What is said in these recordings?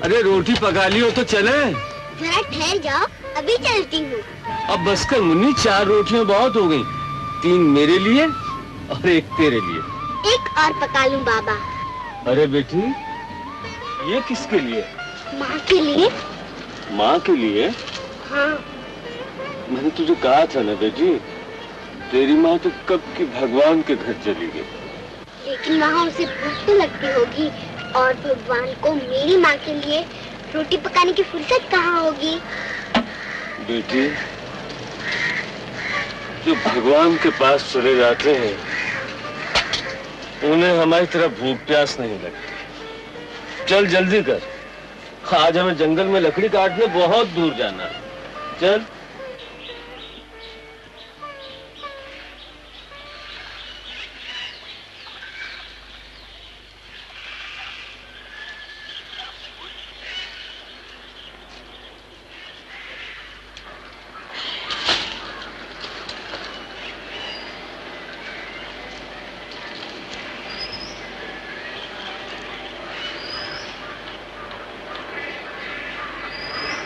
अरे रोटी पका ली हो तो चले। जरा ठहर जाओ, अभी चलती हूँ। अब बस कर मुन्नी, 4 रोटियां बहुत हो गई। 3 मेरे लिए और 1 तेरे लिए। एक और पका लूं बाबा। अरे बेटी, ये किसके लिए? माँ के लिए। माँ के लिए? हाँ। मैंने तुझे कहा था ना बेटी, तेरी माँ तो कब की भगवान के घर चली गई। लेकिन वहाँ उसे भूख तो लगती होगी, और भगवान को मेरी माँ के लिए रोटी पकाने की फुर्सत कहाँ होगी? बेटी, जो भगवान के पास चले जाते हैं उन्हें हमारी तरह भूख प्यास नहीं लगती। चल जल्दी कर, आज हमें जंगल में लकड़ी काटने बहुत दूर जाना है। चल।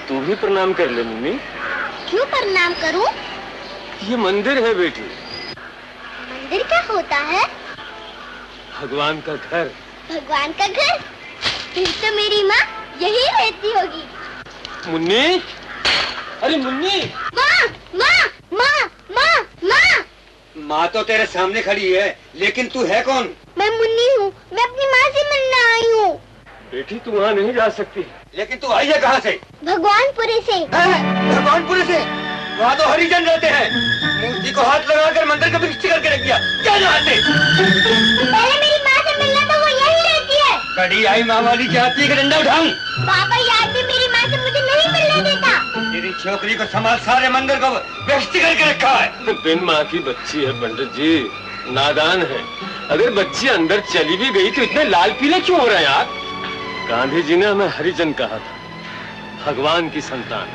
तू भी प्रणाम कर ले मुन्नी। क्यों प्रणाम करूं? ये मंदिर है बेटी। मंदिर क्या होता है? भगवान का घर। भगवान का घर? फिर तो मेरी माँ यही रहती होगी। मुन्नी, अरे मुन्नी। माँ, माँ, माँ, माँ, माँ। माँ तो तेरे सामने खड़ी है, लेकिन तू है कौन? मैं मुन्नी हूँ, मैं अपनी माँ से मिलने आई हूँ। बेटी तू वहाँ नहीं जा सकती। लेकिन तू आई है कहाँ से? भगवानपुरे से। भगवानपुरे से? वहाँ तो हरिजन रहते हैं। मूर्ति को हाथ लगाकर मंदिर का प्रतिष्ठा करके रख दिया। क्या जानते? पहले मेरी माँ से मिलना तो वो यही रहती है। कड़ी आई माँ वाली चाहती है कि डंडा उठाऊं? पापा याद भी मेरी माँ से मुझे नहीं मिलने देता। तेरी छोकरी को समाज सारे मंदिर को व्यवस्थित करके रखा है। बिन माँ की बच्ची है पंडित जी, नादान है। अगर बच्ची अंदर चली भी गई तो इतने लाल पीले क्यों हो रहे हैं आप? गांधी जी ने हमें हरिजन कहा था, भगवान की संतान।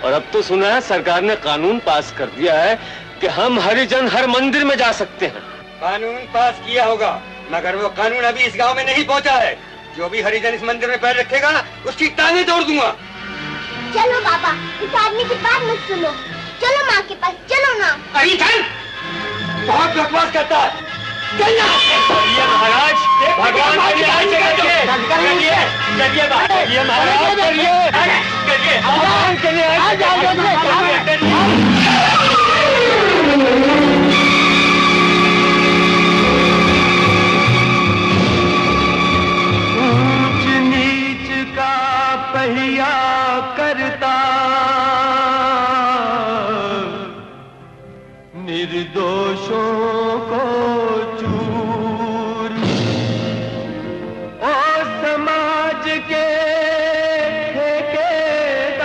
और अब तो सुना है सरकार ने कानून पास कर दिया है कि हम हरिजन हर मंदिर में जा सकते हैं। कानून पास किया होगा, मगर वो कानून अभी इस गांव में नहीं पहुंचा है। जो भी हरिजन इस मंदिर में पैर रखेगा उसकी टांगें तोड़ दूंगा। चलो बाबा, इस आदमी की बात मत सुनो। चलो माँ के पास, चलो ना। अरे चल, बहुत बकवास करता है। चल महाराज, भगवान के लिए ऐसे करिए, करिए महाराज, करिए भगवान के लिए ऊंच नीच का पहिया करता, निर्दोषों को चूर, ओ समाज के ठेकेदारों,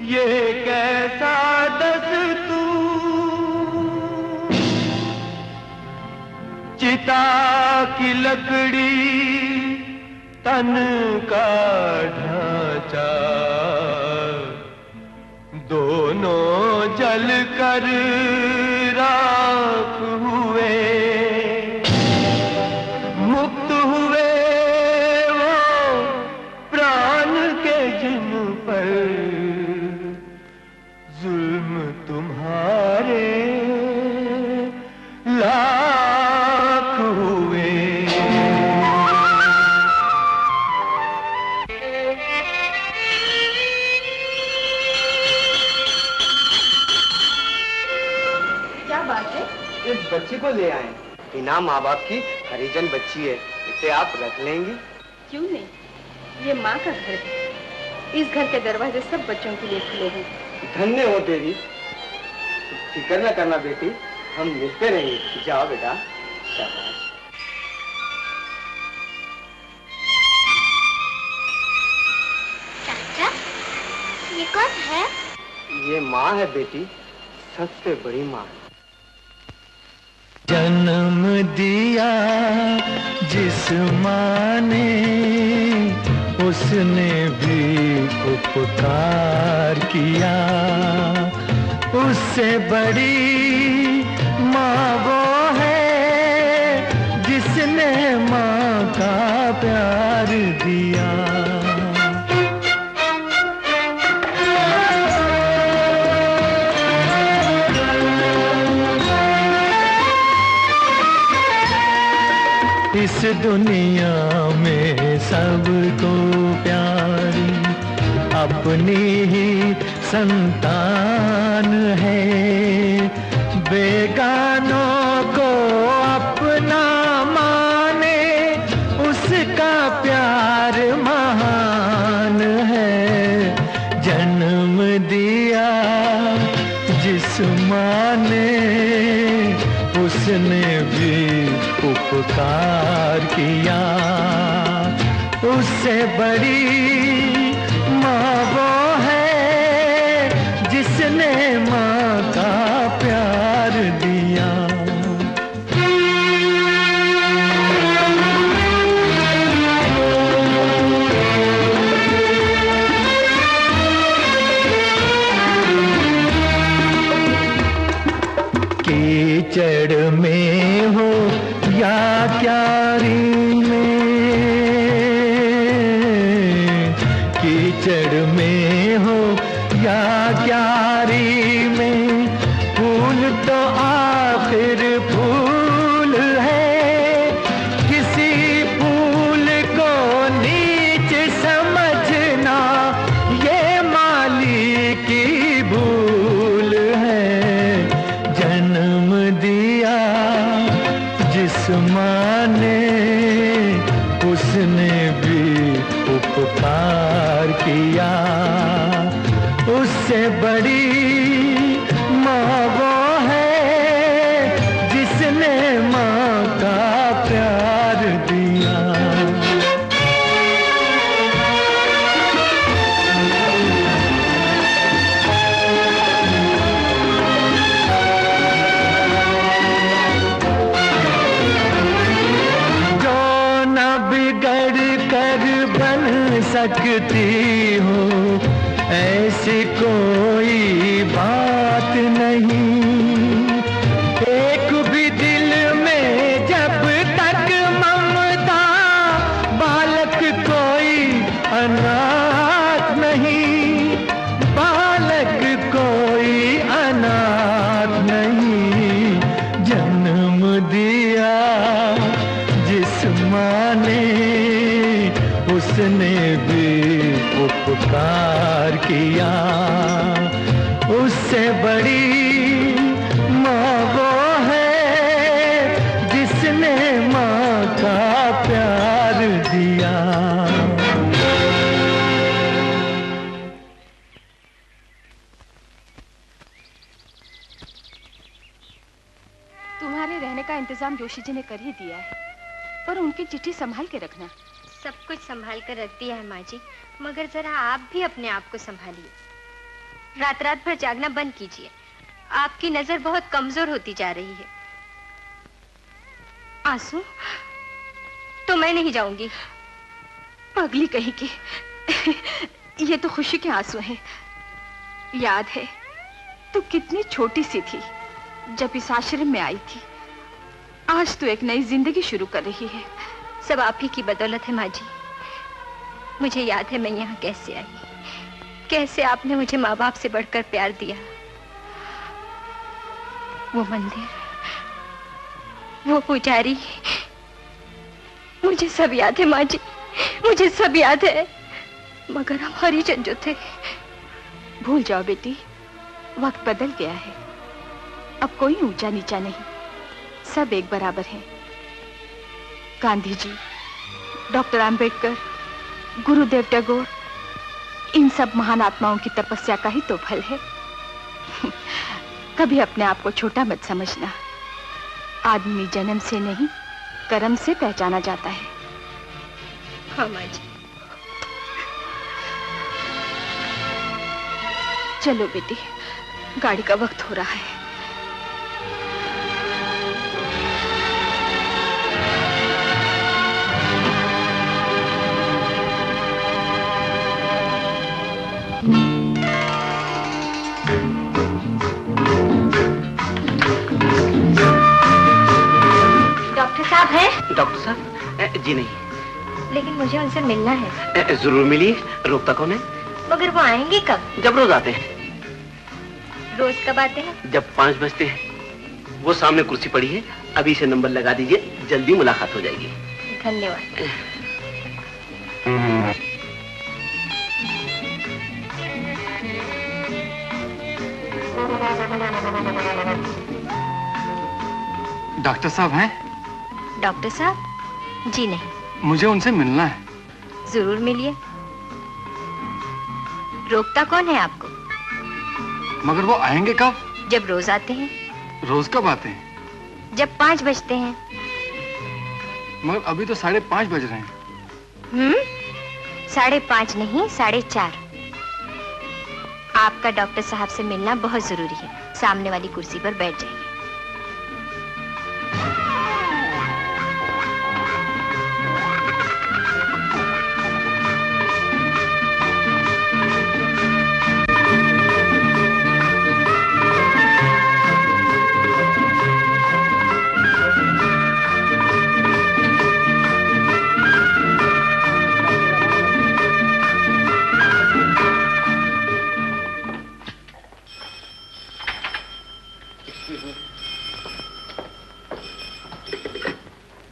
ये कैसा दस्तूर, चिता की लकड़ी तन का ढांचा, दोनों जल कर राख हुए, मुक्त हुए वो प्राण के जिन पर जुल्म तुम्हारे लाख हुए। इस बच्ची को ले आए, बिना माँ बाप की हरिजन बच्ची है, इसे आप रख लेंगे? क्यों नहीं, ये माँ का घर है। इस घर के दरवाजे सब बच्चों के लिए खुले हैं। धन्य हो देवी, फिक्र न करना बेटी, हम मिलते रहेंगे। जाओ बेटा, शाबाश। बात है? ये माँ है बेटी, सबसे बड़ी माँ। जन्म दिया जिस माँ ने, उसने भी उपकार किया। उससे बड़ी माँ वो है जिसने माँ का प्यार दिया। इस दुनिया में सबको प्यारी अपनी ही संतान है। बेगानों को अपना माने, उसका प्यार महान है। जन्म दिया जिस माँ ने, उसने भी उपकार किया। उससे बड़ी माँ वो है जिसने माँ का प्यार दिया। कीचड़ में हो या क्यारी में, कीचड़ में हो या क्यारी में, फूल तो आखिर फूल है। किसी फूल को नीच समझना, ये माली की भूल है। जन्म दिया जिस माँ ने, उसने भी उपकार किया। उससे बड़ी माँ वो है जिसने माँ का प्यार दिया। सकती हो ऐसी कोई बात नहीं। एक भी दिल में जब तक ममता, बालक कोई अनाथ नहीं। बालक कोई अनाथ नहीं। जन्म दिया जिस माँ ने, उसने भी उपकार किया। उससे बड़ी माँ वो है जिसने माँ का प्यार दिया। तुम्हारे रहने का इंतजाम जोशी जी ने कर ही दिया है, पर उनकी चिट्ठी संभाल के रखना। सब कुछ संभाल कर रख दिया है माँ जी, मगर जरा आप भी अपने आप को संभालिए। रात रात भर जागना बंद कीजिए। आपकी नजर बहुत कमजोर होती जा रही है। आंसू तो मैं नहीं जाऊंगी। पगली कहीं की, ये तो खुशी के आंसू हैं। याद है तू कितनी छोटी सी थी जब इस आश्रम में आई थी। आज तू एक नई जिंदगी शुरू कर रही है। सब आप ही की बदौलत है माँ जी। मुझे याद है मैं यहाँ कैसे आई, कैसे आपने मुझे माँ बाप से बढ़कर प्यार दिया। वो मंदिर, वो पुजारी, मुझे सब याद है माँ जी, मुझे सब याद है। मगर हम हरिजन जो थे। भूल जाओ बेटी, वक्त बदल गया है। अब कोई ऊंचा नीचा नहीं, सब एक बराबर हैं। गांधी जी, डॉक्टर आम्बेडकर, गुरुदेव टैगोर, इन सब महान आत्माओं की तपस्या का ही तो फल है। कभी अपने आप को छोटा मत समझना। आदमी जन्म से नहीं, कर्म से पहचाना जाता है। हाँ माँ जी। चलो बेटी, गाड़ी का वक्त हो रहा है। डॉक्टर साहब हैं? डॉक्टर साहब? जी नहीं। लेकिन मुझे उनसे मिलना है। जरूर मिलिए। रोकता कौन है? मगर वो आएंगे कब? जब रोज आते हैं। रोज कब आते हैं? जब 5 बजते हैं। वो सामने कुर्सी पड़ी है, अभी से नंबर लगा दीजिए, जल्दी मुलाकात हो जाएगी। धन्यवाद। डॉक्टर साहब हैं? डॉक्टर साहब? जी नहीं। मुझे उनसे मिलना है। जरूर मिलिए। रोकता कौन है आपको? मगर वो आएंगे कब? जब रोज आते हैं। रोज कब आते हैं? जब 5 बजते हैं। मगर अभी तो 5:30 बज रहे हैं। 5:30 नहीं, 4:30। आपका डॉक्टर साहब से मिलना बहुत जरूरी है। सामने वाली कुर्सी पर बैठ जाइए।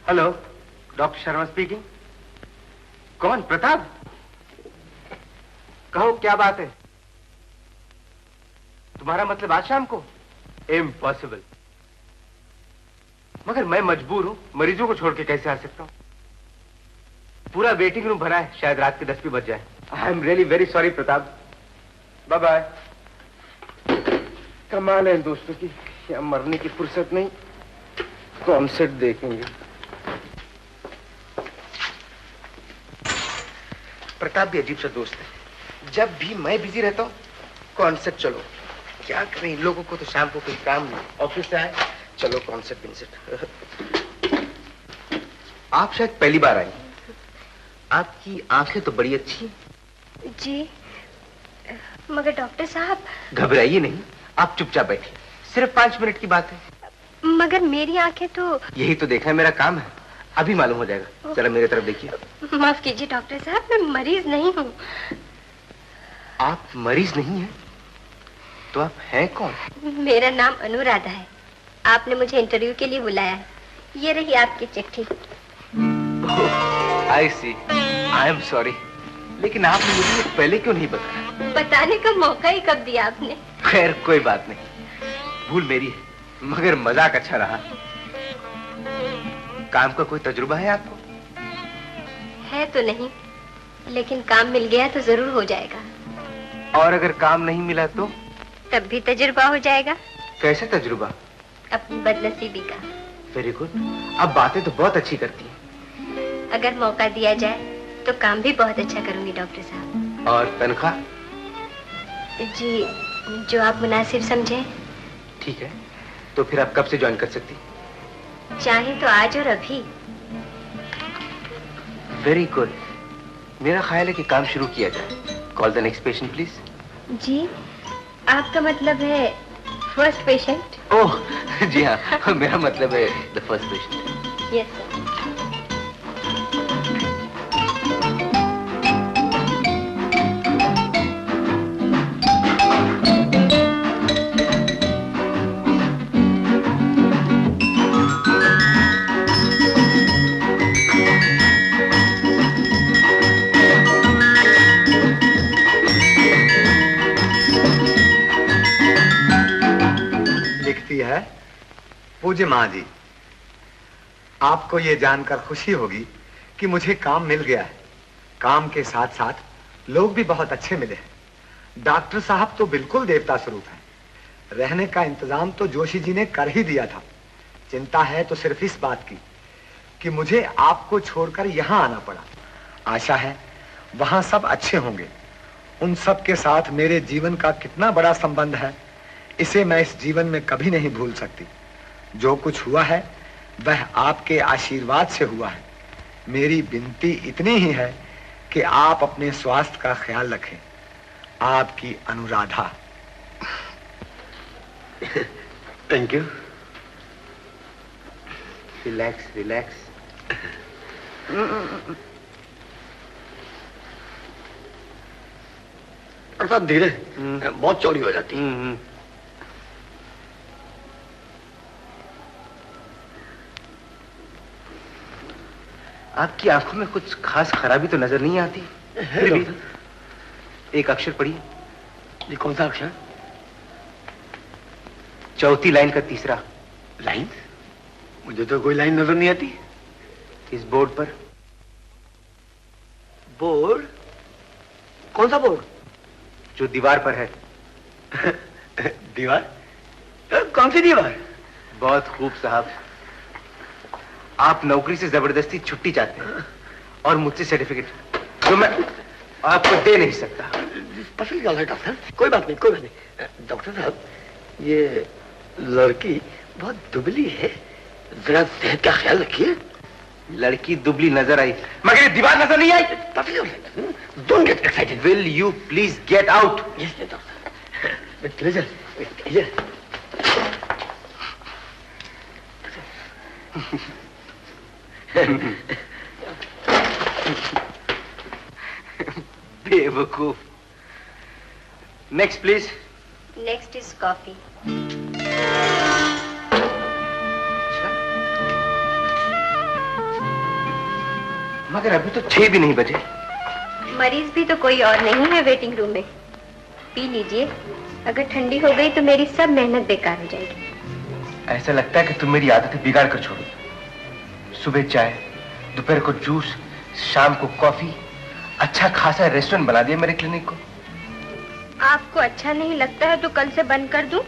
Hello, doctor Sharma speaking. कौन? प्रताप? कहो, क्या बात है? तुम्हारा मतलब आज शाम को? इम्पॉसिबल। मगर मैं मजबूर हूं, मरीजों को छोड़ के कैसे आ सकता हूं? पूरा वेटिंग रूम भरा है, शायद रात के 10 भी बज जाए। I am really very sorry Pratap. Bye bye. कमाल है दोस्तों की, या मरने की फुर्सत नहीं, कॉन्सर्ट देखेंगे। प्रताप भी अजीब सा दोस्त है, जब भी मैं बिजी रहता हूँ कॉन्सर्ट चलो। क्या करें, इन लोगों को तो शाम को कोई काम नहीं, ऑफिस से आए चलो कॉन्सर्ट। आप शायद पहली बार आई। आपकी आंखें तो बड़ी अच्छी। जी, मगर डॉक्टर साहब। घबराइए नहीं, आप चुपचाप बैठिए, सिर्फ 5 मिनट की बात है। मगर मेरी आंखें तो। यही तो देखना मेरा काम है, अभी मालूम हो जाएगा। जरा मेरी तरफ देखिए। माफ कीजिए डॉक्टर साहब, मैं मरीज नहीं हूँ। आप मरीज नहीं हैं? तो आप हैं कौन? मेरा नाम अनुराधा है। आपने मुझे इंटरव्यू के लिए बुलाया है। ये रही आपकी चिट्ठी। आई सी, आई एम सॉरी, लेकिन आपने मुझे पहले क्यों नहीं बताया? बताने का मौका ही कब दिया आपने? खैर कोई बात नहीं, भूल मेरी है, मगर मजाक अच्छा रहा। काम का कोई तजुर्बा है आपको? है तो नहीं, लेकिन काम मिल गया तो जरूर हो जाएगा। और अगर काम नहीं मिला तो? तब भी तजुर्बा हो जाएगा। कैसे तजुर्बा? अपनी बदनसीबी का। वेरी गुड, अब बातें तो बहुत अच्छी करती हैं। अगर मौका दिया जाए तो काम भी बहुत अच्छा करूंगी डॉक्टर साहब। और तनख्वाह? जी, जो आप मुनासिब समझे। ठीक है, तो फिर आप कब से ज्वाइन कर सकती? चाहे तो आज और अभी। वेरी गुड, मेरा ख्याल है कि काम शुरू किया जाए। Call the next patient please. जी, आपका मतलब है फर्स्ट पेशेंट? ओह जी हाँ, मेरा मतलब है the first patient. Yes sir. है पूज्य माँ जी, आपको ये जानकर खुशी होगी कि मुझे काम मिल गया है। काम के साथ साथ लोग भी बहुत अच्छे मिले हैं। डॉक्टर साहब तो बिल्कुल देवता स्वरूप हैं। रहने का इंतजाम तो जोशी जी ने कर ही दिया था। चिंता है तो सिर्फ इस बात की कि मुझे आपको छोड़कर यहाँ आना पड़ा। आशा है वहां सब अच्छे होंगे उन सब के साथ मेरे जीवन का कितना बड़ा संबंध है, इसे मैं इस जीवन में कभी नहीं भूल सकती। जो कुछ हुआ है वह आपके आशीर्वाद से हुआ है। मेरी विनती इतनी ही है कि आप अपने स्वास्थ्य का ख्याल रखें। आपकी Anuradha. Thank you. Relax relax. अर्थात धीरे, बहुत चौड़ी हो जाती है। आपकी आंखों में कुछ खास खराबी तो नजर नहीं आती। फिर भी एक अक्षर पढ़िए। ये कौन सा अक्षर? चौथी लाइन का तीसरा। लाइन? मुझे तो कोई लाइन नजर नहीं आती। इस बोर्ड पर। बोर्ड? कौन सा बोर्ड? जो दीवार पर है। दीवार? कौन सी दीवार? बहुत खूब साहब। आप नौकरी से जबरदस्ती छुट्टी चाहते हैं और मुझसे सर्टिफिकेट जो मैं आपको दे नहीं सकता। पसंद क्या है डॉक्टर? कोई बात नहीं, कोई बात नहीं। डॉक्टर साहब, ये लड़की बहुत दुबली है, जरा सेहत का ख्याल रखिए। लड़की दुबली नजर आई मगर ये दीवार नजर नहीं आई। Don't get excited. Will you please get out? Yes, doctor. With pleasure. With pleasure. बेवकूफ। Next, please. Next is coffee. मगर अभी तो 6 भी नहीं बजे। मरीज भी तो कोई और नहीं है वेटिंग रूम में। पी लीजिए, अगर ठंडी हो गई तो मेरी सब मेहनत बेकार हो जाएगी। ऐसा लगता है कि तुम मेरी आदतें बिगाड़ कर छोड़ो। सुबह चाय, दोपहर को जूस, शाम को कॉफी। अच्छा खासा रेस्टोरेंट बना दिया मेरे क्लिनिक को। आपको अच्छा नहीं लगता है तो कल से बंद कर दूं?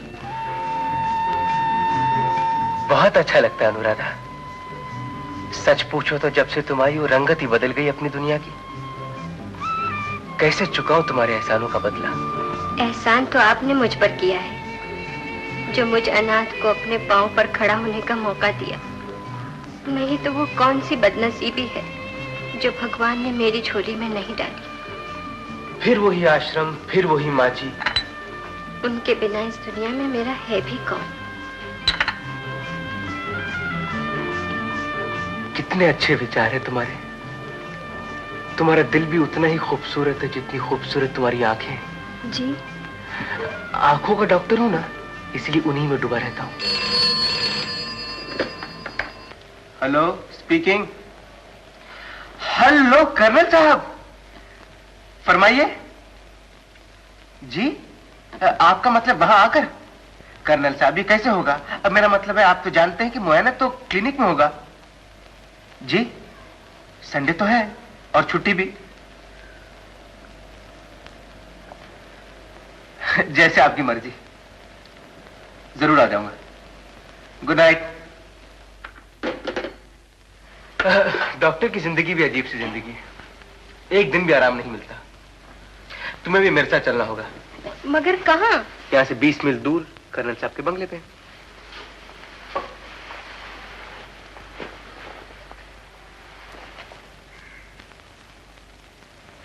बहुत अच्छा लगता है अनुराधा। सच पूछो तो जब से तुम आई वो रंगत ही बदल गई अपनी दुनिया की। कैसे चुकाऊं तुम्हारे एहसानों का बदला? एहसान तो आपने मुझ पर किया है, जो मुझ अनाथ को अपने पांव पर खड़ा होने का मौका दिया। नहीं तो वो कौन सी बदनसीबी है जो भगवान ने मेरी झोली में नहीं डाली। फिर वही आश्रम, फिर वही माँ जी। उनके बिना इस दुनिया में मेरा है भी कौन? कितने अच्छे विचार है तुम्हारे। तुम्हारा दिल भी उतना ही खूबसूरत है जितनी खूबसूरत तुम्हारी आंखें। जी? आंखों का डॉक्टर हूं ना, इसलिए उन्हीं में डूबा रहता हूं। Hello, speaking. हेलो कर्नल साहब, फरमाइए। जी, आपका मतलब वहां आकर? कर्नल साहब, ये कैसे होगा? अब मेरा मतलब है, आप तो जानते हैं कि मुआयना तो क्लिनिक में होगा। जी, संडे तो है और छुट्टी भी। जैसे आपकी मर्जी। जरूर आ जाऊंगा। Good night. डॉक्टर की जिंदगी भी अजीब सी जिंदगी है। एक दिन भी आराम नहीं मिलता। तुम्हें भी मेरे साथ चलना होगा। मगर कहाँ? यहाँ से 20 मील दूर कर्नल साहब के बंगले पे।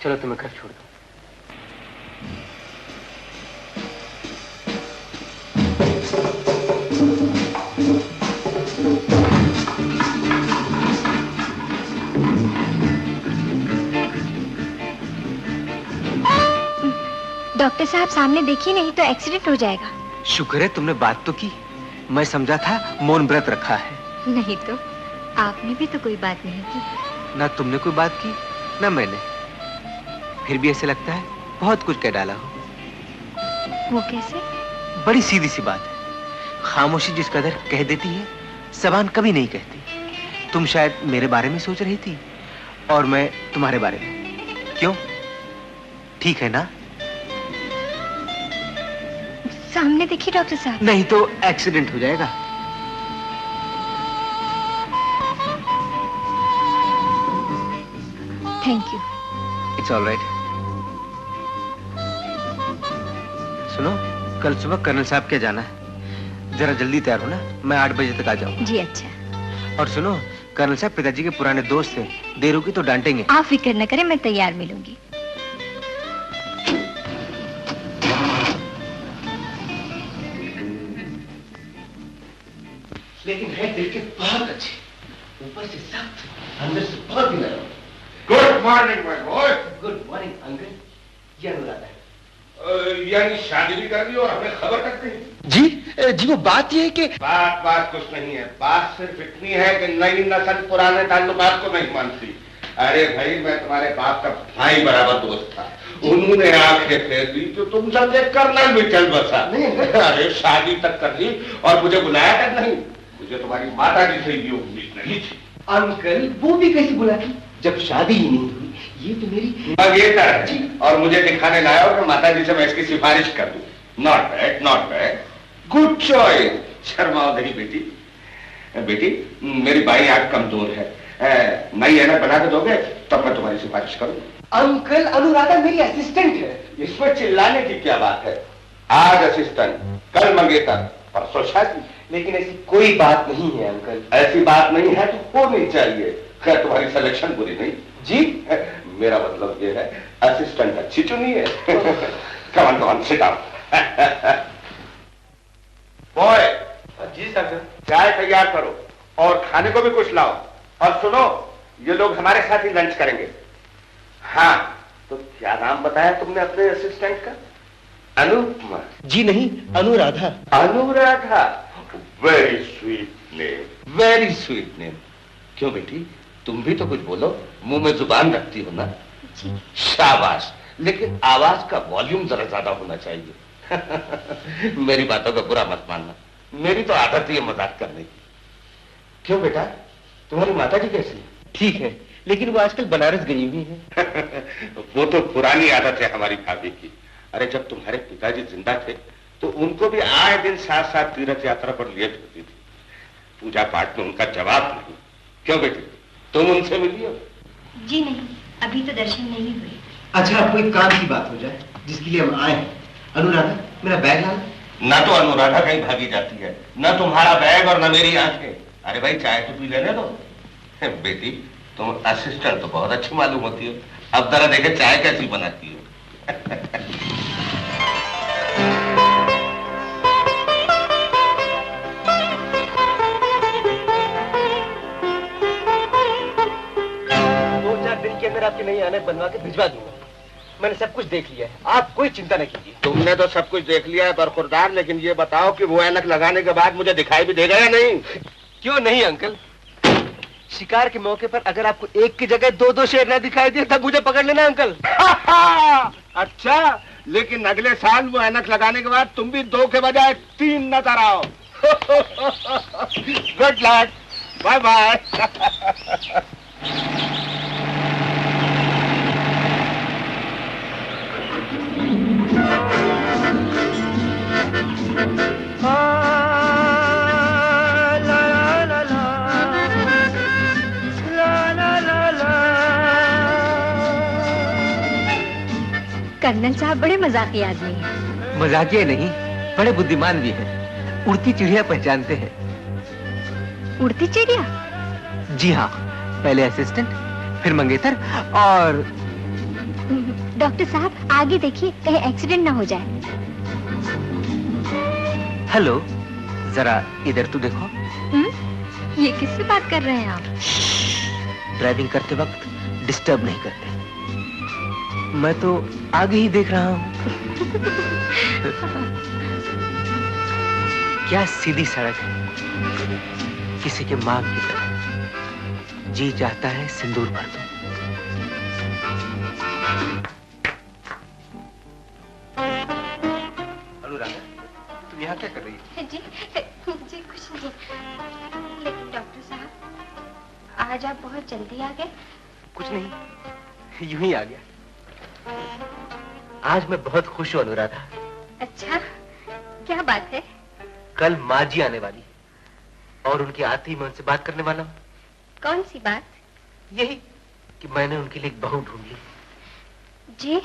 चलो तुम्हें घर छोड़ दो। डॉक्टर साहब सामने देखिए, नहीं तो एक्सीडेंट हो जाएगा। शुक्र है तुमने बात तो की। मैं समझा था मौन व्रत रखा है। नहीं तो आपने भी तो कोई बात नहीं की। ना तुमने कोई बात की ना मैंने। फिर भी ऐसे लगता है बहुत कुछ कह डाला हो। वो कैसे? बड़ी सीधी सी बात है। खामोशी जिस कदर कह देती है, ज़बान कभी नहीं कहती। तुम शायद मेरे बारे में सोच रही थी और मैं तुम्हारे बारे में। क्यों? ठीक है ना? सामने देखिए डॉक्टर साहब। नहीं तो एक्सीडेंट हो जाएगा। Thank you. It's all right. सुनो, कल सुबह कर्नल साहब के जाना है, जरा जल्दी तैयार हो ना, मैं 8 बजे तक आ जाऊँ। जी अच्छा। और सुनो, कर्नल साहब पिताजी के पुराने दोस्त थे, देर होगी तो डांटेंगे। आप फिक्र न करें, मैं तैयार मिलूंगी। लेकिन है दिल के बहुत अच्छे, ऊपर से सख्त, अंदर से बहुत ही नरम। Good morning my boy. Good morning uncle. ये अनुराधा है। यानी शादी भी कर दी और हमें खबर करते हैं? जी वो बात ये है कि बात कुछ नहीं है, बात सिर्फ इतनी है कि नई नस्ल पुराने ताल्लुकात को नहीं मानती। अरे भाई, मैं तुम्हारे बाप का भाई बराबर दोस्त था, उन्होंने आंखें फेर दी तो तुम समझे कर्नल भी चल बसा। अरे शादी तक कर ली और मुझे बुलाया तक नहीं। मुझे तुम्हारी माता जी से ये उम्मीद नहीं थी। अंकल वो भी कैसे बुलाती जब शादी ही नहीं हुई? ये तो मेरी मंगेतर जी, और मुझे दिखाने लाया हो कि माता जी से मैं इसकी सिफारिश कर दूं। Not bad, not bad, good choice. शर्माओ नहीं बेटी। बेटी, मेरी बाई आंख कमजोर है, नई ऐनक बना के दोगे तब मैं तुम्हारी सिफारिश करूं। अंकल अनुराधा मेरी असिस्टेंट है। इसमें चिल्लाने की क्या बात है? आज असिस्टेंट, कल मंगेतर, परसों शादी। लेकिन ऐसी कोई बात नहीं है अंकल। ऐसी बात नहीं है तो होनी चाहिए। खैर, तुम्हारी सिलेक्शन बुरी नहीं जी। मेरा मतलब ये है असिस्टेंट अच्छी चुनी है। Come on sit down. Boy. जी सर। चाय तैयार करो और खाने को भी कुछ लाओ। और सुनो, ये लोग हमारे साथ ही लंच करेंगे। हाँ, तो क्या नाम बताया तुमने अपने असिस्टेंट का? अनुपमा? जी नहीं, Anuradha. Anuradha, very sweet name, very sweet name. क्यों बेटी, तुम भी तो कुछ बोलो, मुंह में जुबान रखती हो ना। शाबाश, लेकिन आवाज का वॉल्यूम जरा ज्यादा होना चाहिए। मेरी बातों का बुरा मत मानना, मेरी तो आदत ही है मजाक करने की। क्यों बेटा, तुम्हारी माता जी कैसी है? ठीक है, लेकिन वो आजकल बनारस गई हुई है। वो तो पुरानी आदत है हमारी भाभी की। अरे जब तुम्हारे पिताजी जिंदा थे तो उनको भी आए दिन साथ साथ तीर्थ यात्रा पर लिए होती थी। पूजा पाठ में उनका जवाब नहीं। क्यों बेटी, तुम उनसे मिली हो? जी नहीं, अभी तो दर्शन नहीं हुए। अच्छा, कोई काम की बात हो जाए जिसके लिए हम आए हैं। अनुराधा, मेरा बैग लाना। ना तो अनुराधा कहीं भागी जाती है, ना तुम्हारा बैग और ना मेरी आंखें। अरे भाई, चाय तो पी लेने दो। बेटी, तुम असिस्टेंट तो बहुत अच्छी मालूम होती हो। अब जरा देखे चाय कैसी बनाती हो। के अंदर आपके नई ऐनक बनवा के भिजवा दूंगा। मैंने सब कुछ देख लिया है, आप कोई चिंता न कीजिए। तुमने तो सब कुछ देख लिया है बरखुरदार, लेकिन ये बताओ कि वो ऐनक लगाने के बाद मुझे दिखाई भी देगा या नहीं? क्यों नहीं अंकल, शिकार के मौके पर अगर आपको एक की जगह 2-2 शेर न दिखाई दिए तब मुझे पकड़ लेना अंकल। अच्छा, लेकिन अगले साल वो ऐनक लगाने के बाद तुम भी 2 के बजाय 3 नजर आओ। Good luck, bye bye. Colonel साहब बड़े मजाकी आदमी हैं। मजाकिया नहीं, बड़े बुद्धिमान भी हैं। उड़ती चिड़िया पहचानते हैं। उड़ती चिड़िया? जी हाँ, पहले असिस्टेंट, फिर मंगेतर और डॉक्टर साहब आगे देखिए, कहीं एक्सीडेंट ना हो जाए। हेलो, जरा इधर तो देखो। ये किससे बात कर रहे हैं आप? ड्राइविंग करते वक्त डिस्टर्ब नहीं करते। मैं तो आगे ही देख रहा हूँ। क्या सीधी सड़क है, किसी के मांग की तरह। जी चाहता है सिंदूर भर दूं। अनुराधा, तुम यहाँ क्या कर रही हो? जी कुछ नहीं, लेकिन डॉक्टर साहब आज आप बहुत जल्दी आ गए। कुछ नहीं, यूं ही आ गया। आज मैं बहुत खुश हूँ अनुराधा। अच्छा, क्या बात है? कल माँ जी आने वाली और उनके आते ही मैं उनसे बात करने वाला हूँ। कौन सी बात? यही कि मैंने उनके लिए एक बहू ढूंढ ली। जी,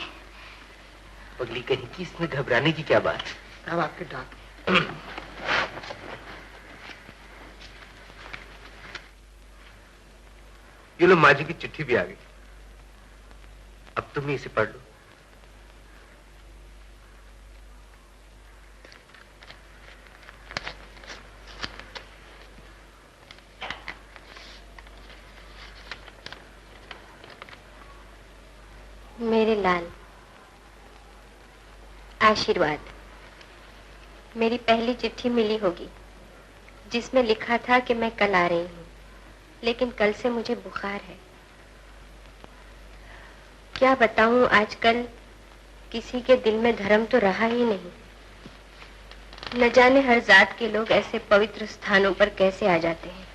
पगली कहीं की, इसमें घबराने की क्या बात? अब आपके डाक ये लो, माँ जी की चिट्ठी भी आ गई। अब तुम ही इसे पढ़ लो। मेरे लाल, आशीर्वाद। मेरी पहली चिट्ठी मिली होगी जिसमें लिखा था कि मैं कल आ रही हूँ, लेकिन कल से मुझे बुखार है। क्या बताऊं, आजकल किसी के दिल में धर्म तो रहा ही नहीं। न जाने हर जात के लोग ऐसे पवित्र स्थानों पर कैसे आ जाते हैं।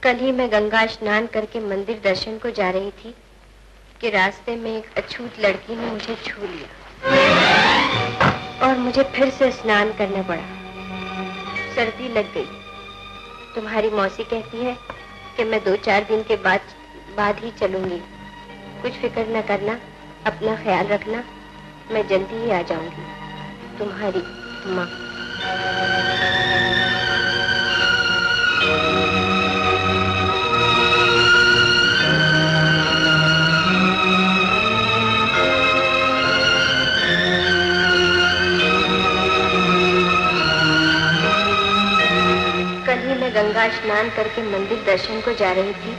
कल ही मैं गंगा स्नान करके मंदिर दर्शन को जा रही थी कि रास्ते में एक अछूत लड़की ने मुझे छू लिया और मुझे फिर से स्नान करना पड़ा। सर्दी लग गई। तुम्हारी मौसी कहती है कि मैं 2-4 दिन के बाद ही चलूंगी। कुछ फिक्र न करना, अपना ख्याल रखना, मैं जल्दी ही आ जाऊंगी। तुम्हारी माँ। गंगा स्नान करके मंदिर दर्शन को जा रही थी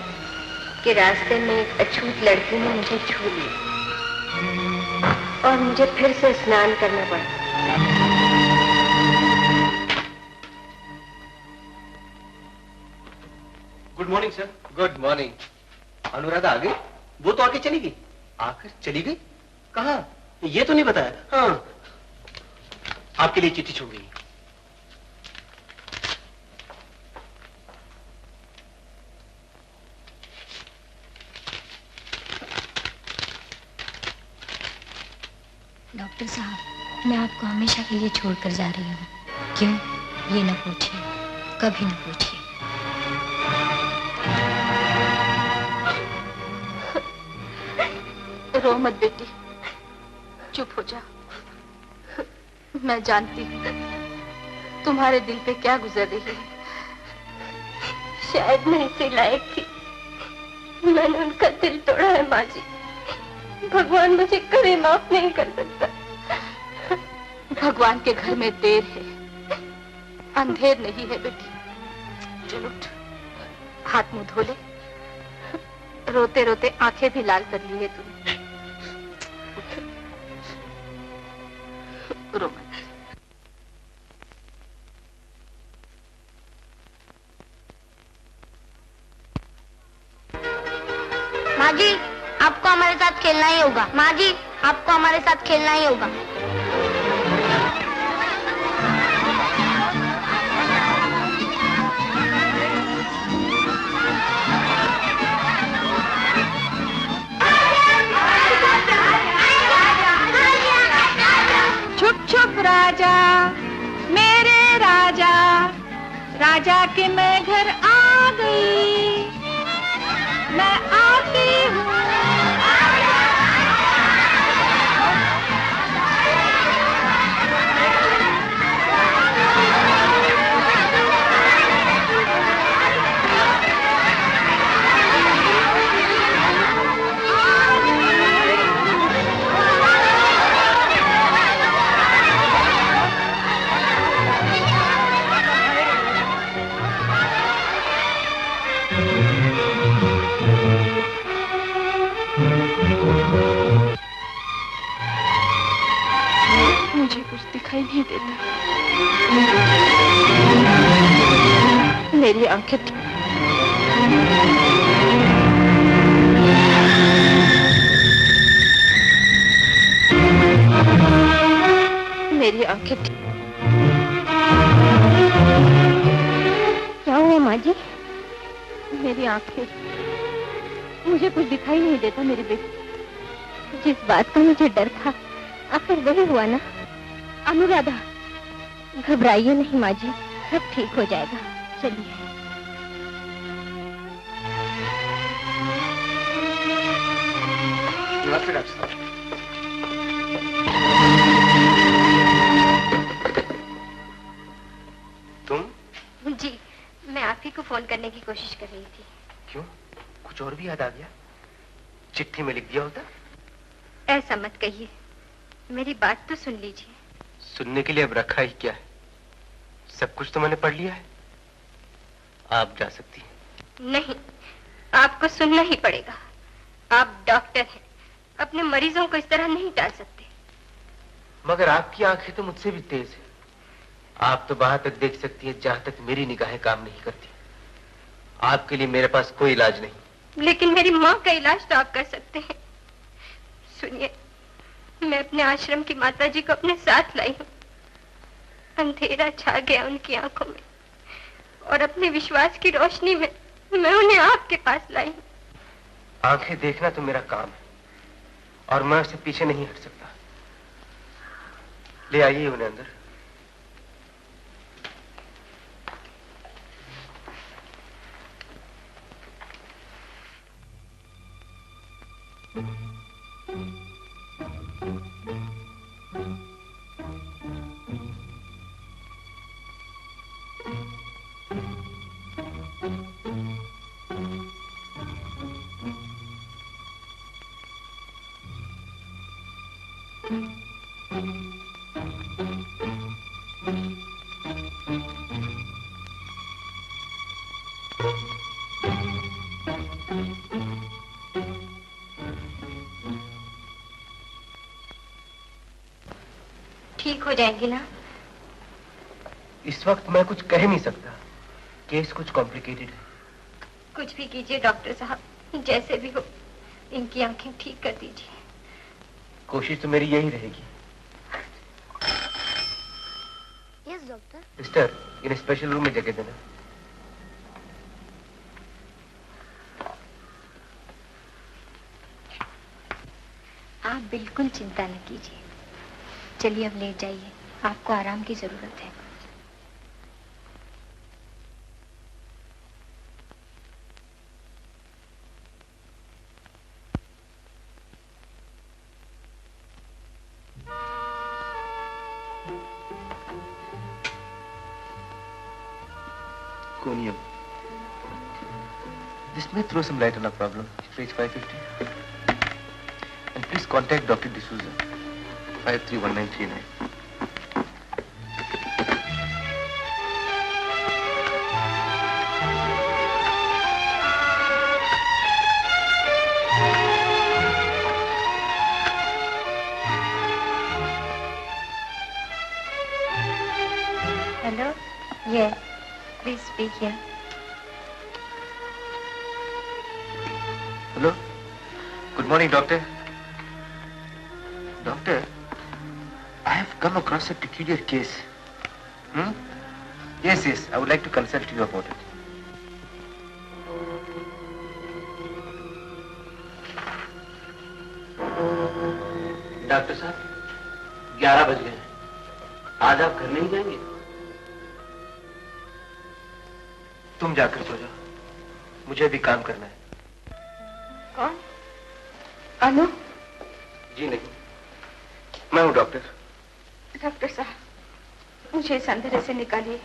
कि रास्ते में एक अछूत लड़की ने मुझे छू लिया और मुझे फिर से स्नान करना पड़ा। Good morning sir. Good morning. Anuradha आ गई? वो तो आके चली गई। आकर चली गई? कहाँ? ये तो नहीं बताया। हाँ, आपके लिए चिट्ठी छोड़ गई। डॉक्टर साहब, मैं आपको हमेशा के लिए छोड़कर जा रही हूँ। क्यों? ये न पूछिए, कभी न पूछिए। रो मत बेटी, चुप हो जा। मैं जानती हूँ तुम्हारे दिल पे क्या गुजर रही है। शायद मैं इसी लायक थी, मैंने उनका दिल तोड़ा है माँ जी। भगवान मुझे कभी माफ नहीं कर सकता। भगवान के घर में देर है, अंधेर नहीं है बेटी। चलो उठ, हाथ मुंह धो ले। रोते रोते आंखें भी लाल कर ली है तूने। रो मत। माँ जी, आपको हमारे साथ खेलना ही होगा। माँ जी, आपको हमारे साथ खेलना ही होगा। छुप छुप राजा, मेरे राजा, राजा के मैं घर आ गई, मैं आती हूँ। मुझे कुछ दिखाई नहीं देता। मेरी आंखें मेरी आंखें क्या हुआ माँ जी? मेरी आंखें, मुझे कुछ दिखाई नहीं देता मेरी बेटी। जिस बात का मुझे डर था आखिर वही हुआ ना। अनुराधा, घबराइए नहीं माँ जी, सब ठीक हो जाएगा। चलिए। नमस्ते डॉक्टर साहब। करने की कोशिश कर रही थी। क्यों? कुछ और भी याद आ गया? चिट्ठी में लिख दिया होता? ऐसा मत कहिए, मेरी बात तो सुन लीजिए। सुनने के लिए अब रखा ही क्या है? सब कुछ तो मैंने पढ़ लिया है। आप जा सकती हैं। नहीं, आपको सुनना ही पड़ेगा। आप डॉक्टर हैं, अपने मरीजों को इस तरह नहीं टाल सकते। मगर आपकी आंखें तो मुझसे भी तेज है। आप तो वहां तक देख सकती है जहां तक मेरी निगाहें काम नहीं करती। आपके लिए मेरे पास कोई इलाज नहीं। लेकिन मेरी माँ का इलाज तो आप कर सकते हैं। सुनिए, मैं अपने आश्रम की माताजी को अपने साथ लाई हूँ। अंधेरा छा गया उनकी आंखों में और अपने विश्वास की रोशनी में मैं उन्हें आपके पास लाई हूँ। आंखें देखना तो मेरा काम है और मैं उससे पीछे नहीं हट सकता। ले आइए उन्हें अंदर। ठीक हो जाएंगी ना? इस वक्त मैं कुछ कह नहीं सकता। केस कुछ कॉम्प्लिकेटेड है। कुछ भी कीजिए डॉक्टर साहब, जैसे भी हो इनकी आंखें ठीक कर दीजिए। कोशिश तो मेरी यही रहेगी। Yes doctor. सिस्टर, इन्हें स्पेशल रूम में जगह देना। आप बिल्कुल चिंता न कीजिए। चलिए अब लेट जाइए, आपको आराम की जरूरत है। Conium. This may throw some light on our problem. Page 550. And please contact Dr. D'Souza. 531939. Hello? Yes. Please speak here. Hello? Good morning, doctor. Doctor, I have come across a peculiar case. Yes, I would like to consult you about it. Doctor साहब, 11 बज गए हैं। आज आप घर नहीं जाएंगे? तुम जाकर सो जाओ, मुझे भी काम करना है। कौन? अनु? जी नहीं, मैं हूँ डॉक्टर। डॉक्टर साहब, मुझे इस अंधेरे से निकालिए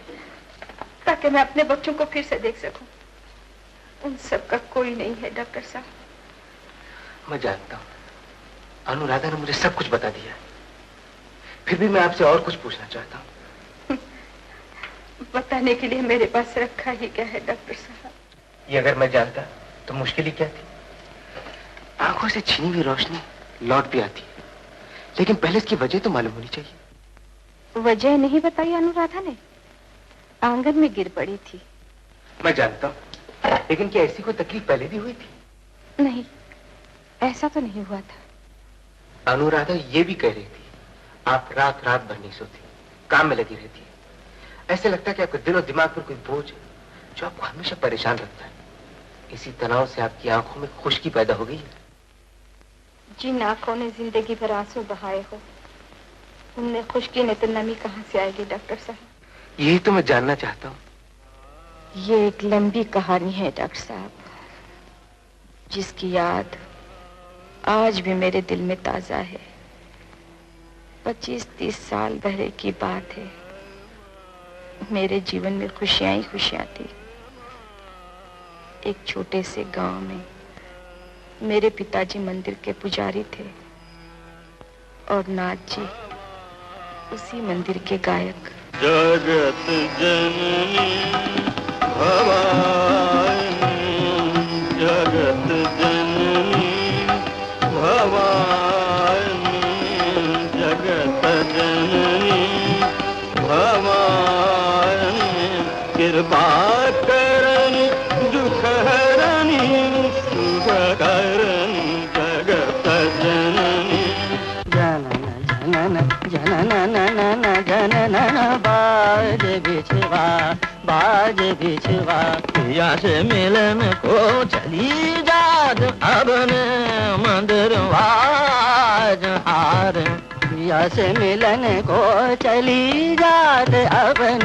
ताकि मैं अपने बच्चों को फिर से देख सकूं। उन सब का कोई नहीं है डॉक्टर साहब। मैं जानता हूँ, अनुराधा ने मुझे सब कुछ बता दिया। फिर भी मैं आपसे और कुछ पूछना चाहता हूँ। बताने के लिए मेरे पास रखा ही क्या है डॉक्टर साहब? ये अगर मैं जानता तो मुश्किल ही क्या थी। आंखों से छीनी हुई रोशनी लौट भी आती है, लेकिन पहले इसकी वजह तो मालूम होनी चाहिए। वजह नहीं बताई अनुराधा ने, आंगन में गिर पड़ी थी। मैं जानता हूँ, लेकिन क्या ऐसी कोई तकलीफ पहले भी हुई थी? नहीं, ऐसा तो नहीं हुआ था। अनुराधा ये भी कह रही थी, आप रात रात भर नहीं सोती, काम में लगी रहती है। ऐसे लगता है कि आपके दिल और दिमाग पर कोई बोझ है जो आपको हमेशा परेशान रखता है। इसी तनाव से आपकी आंखों में खुश्की पैदा हो गई है। जिन आंखों ने जिंदगी भर आंसू बहाए हो, उनमें खुश्की में तो नमी कहाँ से आएगी डॉक्टर साहब? यही तो मैं जानना चाहता हूँ। ये एक लंबी कहानी है डॉक्टर साहब, जिसकी याद आज भी मेरे दिल में ताजा है। 25-30 साल पहले की बात है। मेरे जीवन में खुशियां ही खुशियां थी। एक छोटे से गांव में मेरे पिताजी मंदिर के पुजारी थे और नाथ जी उसी मंदिर के गायक। जगत जननी भवानी, जगत जननी भवानी, जगत जननी भवानी, कृपा करनी दुख हरनी सुख करनी जगत जननी। जनन जनन जनन बाज बिछवा, बाज बिछवा, पिया से मिलन को चली जात अबन मंदिर वाज हार, पिया से मिलन को चली जात अबन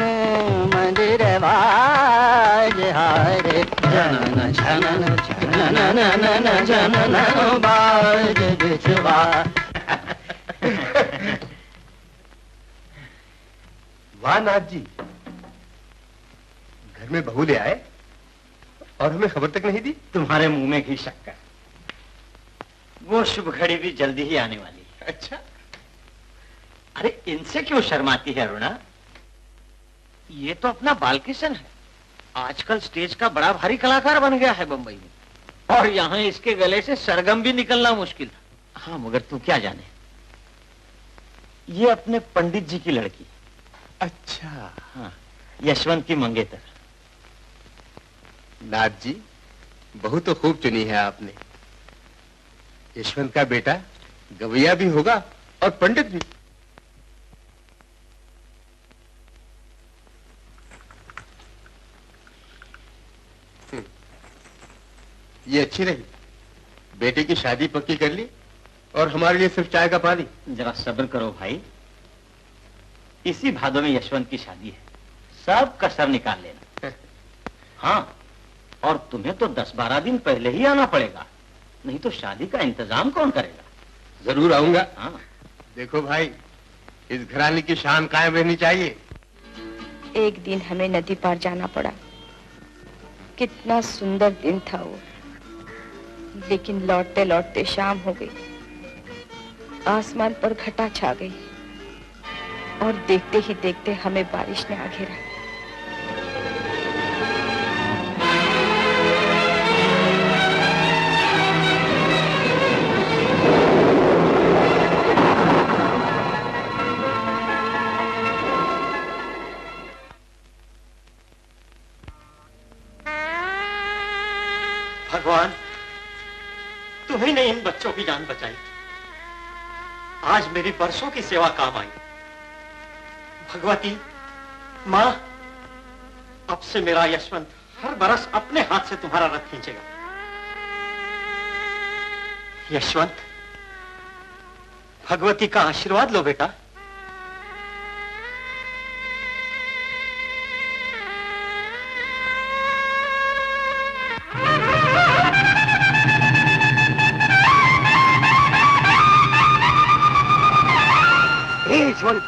मंदिर वाज हार। जनन जनन जनन जनन बाज बिछवा। वाह नाथ जी, घर में बहू ले आए और हमें खबर तक नहीं दी। तुम्हारे मुंह में घी शक्कर, वो शुभ घड़ी भी जल्दी ही आने वाली है। अच्छा, अरे इनसे क्यों शर्माती है अरुणा? ये तो अपना बालकिशन है, आजकल स्टेज का बड़ा भारी कलाकार बन गया है बंबई में, और यहाँ इसके गले से सरगम भी निकलना मुश्किल। हाँ मगर तू क्या जाने, ये अपने पंडित जी की लड़की। अच्छा। हाँ, यशवंत की मंगेतर। नाथ जी, बहू तो खूब चुनी है आपने। यशवंत का बेटा गवैया भी होगा और पंडित भी। ये अच्छी रही, बेटे की शादी पक्की कर ली और हमारे लिए सिर्फ चाय का पानी। जरा सब्र करो भाई, इसी भादों में यशवंत की शादी है, सब कसर निकाल लेना। हाँ, और तुम्हें तो 10-12 दिन पहले ही आना पड़ेगा, नहीं तो शादी का इंतजाम कौन करेगा? जरूर आऊंगा। हाँ। देखो भाई, इस घराने की शान कायम रहनी चाहिए। एक दिन हमें नदी पार जाना पड़ा, कितना सुंदर दिन था वो, लेकिन लौटते लौटते शाम हो गई, आसमान पर घटा छा गई और देखते ही देखते हमें बारिश ने आ घेरा। भगवान, तुम्ही ने इन बच्चों की जान बचाई, आज मेरी बरसों की सेवा काम आई। भगवती माँ, अब से मेरा यशवंत हर बरस अपने हाथ से तुम्हारा रथ खींचेगा। यशवंत, भगवती का आशीर्वाद लो बेटा। यशवंत,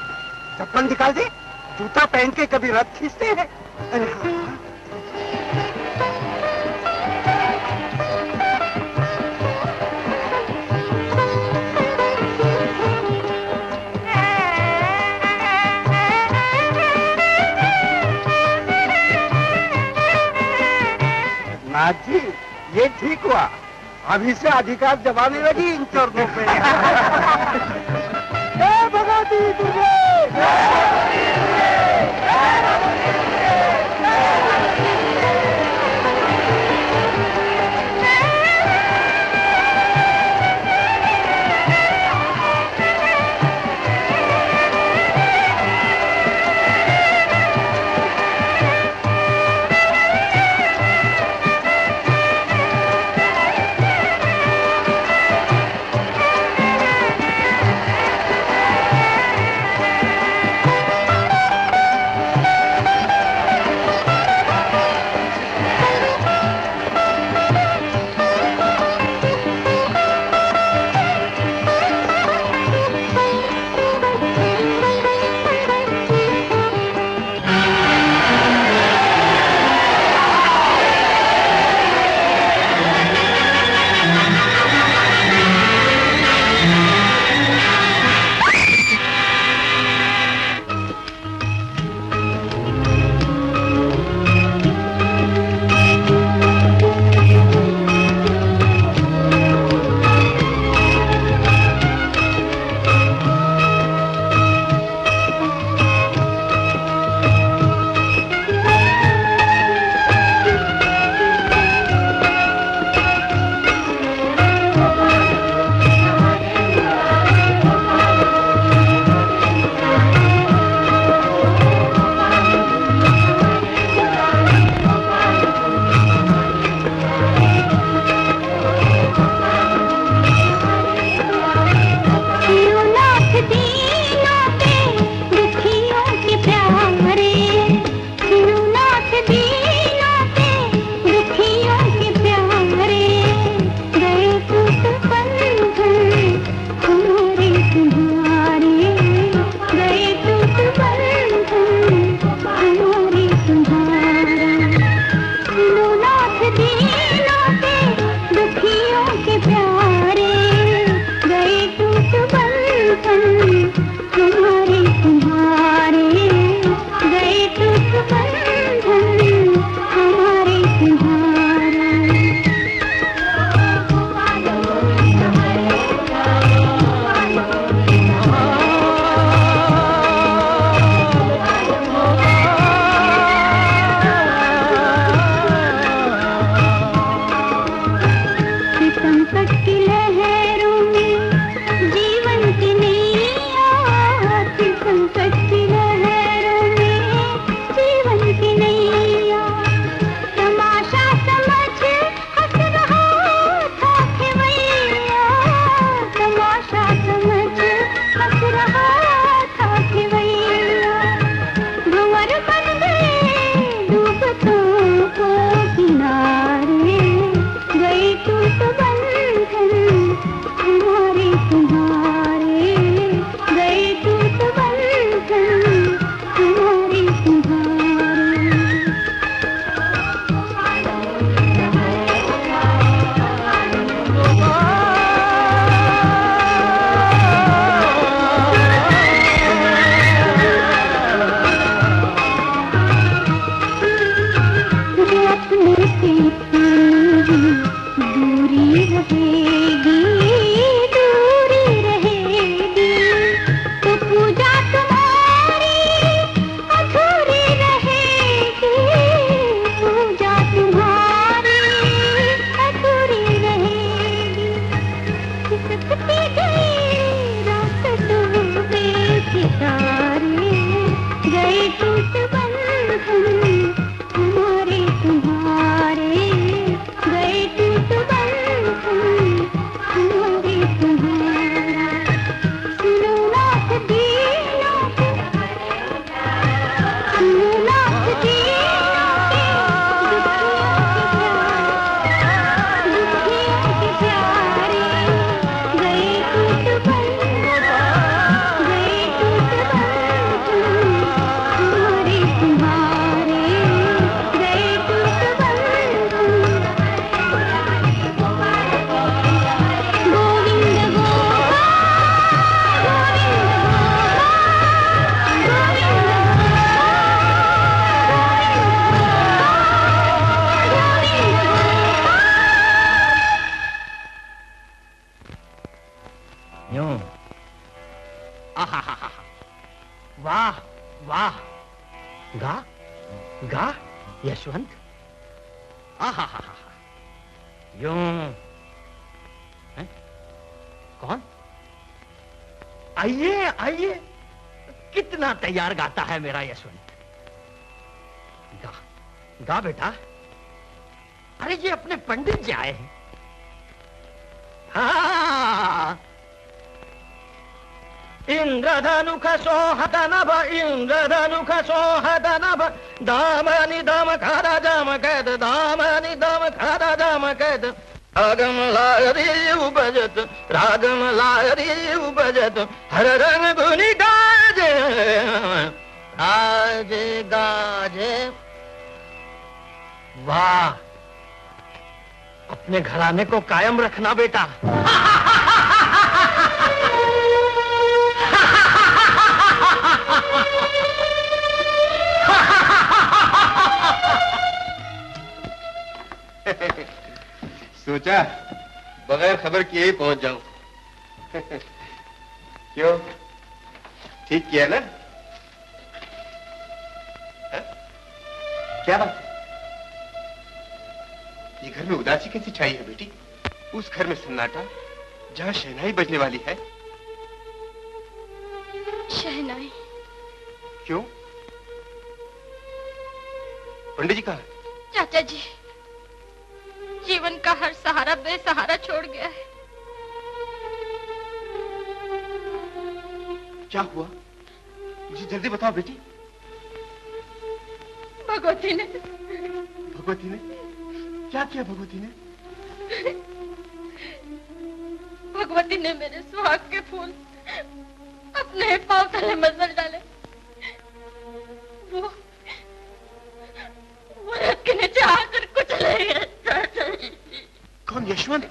चप्पल निकाल दे, जूता पहन के कभी रथ खींचते हैं। अरे हाँ। नाथ जी, ये ठीक हुआ, अभी से अधिकार जमाने लगी इन चरणों पे। भगवती दुर्गे, आहा, वाह वाह, गा गा यशवंत, आहा, यूं हैं? कौन? आइए आइए, कितना तैयार गाता है मेरा यशवंत। गा गा बेटा। अरे ये अपने पंडित जी आए हैं। हाँ, इंद्रधनुख सोहदनभ, इंद्रधनुख सोहदनभ, दामनि दम खादा जाम कैद, दामनि दम खादा जाम कैद, रागम लारी उपजत, रागम लारी उपजत, हर रंग धुनि गाजे, गाजे गाजे। वाह, अपने घराने को कायम रखना बेटा। सोचा बगैर खबर किए ही पहुंच जाऊं। क्यों, ठीक किया ना? हा? क्या बात है? ये घर में उदासी कैसी छाई है बेटी? उस घर में सन्नाटा जहां शहनाई बजने वाली है। शहनाई? क्यों? पंडित जी कहाँ है? चाचा जी, जीवन का हर सहारा बेसहारा छोड़ गया है। क्या हुआ? मुझे जल्दी बताओ बेटी। भगवती ने। भगवती ने? क्या किया भगवती ने? भगवती ने मेरे सुहाग के फूल अपने पांव तले मसल डाले। वो रथ के नीचे आकर कुचले गए। कौन? यशवंत?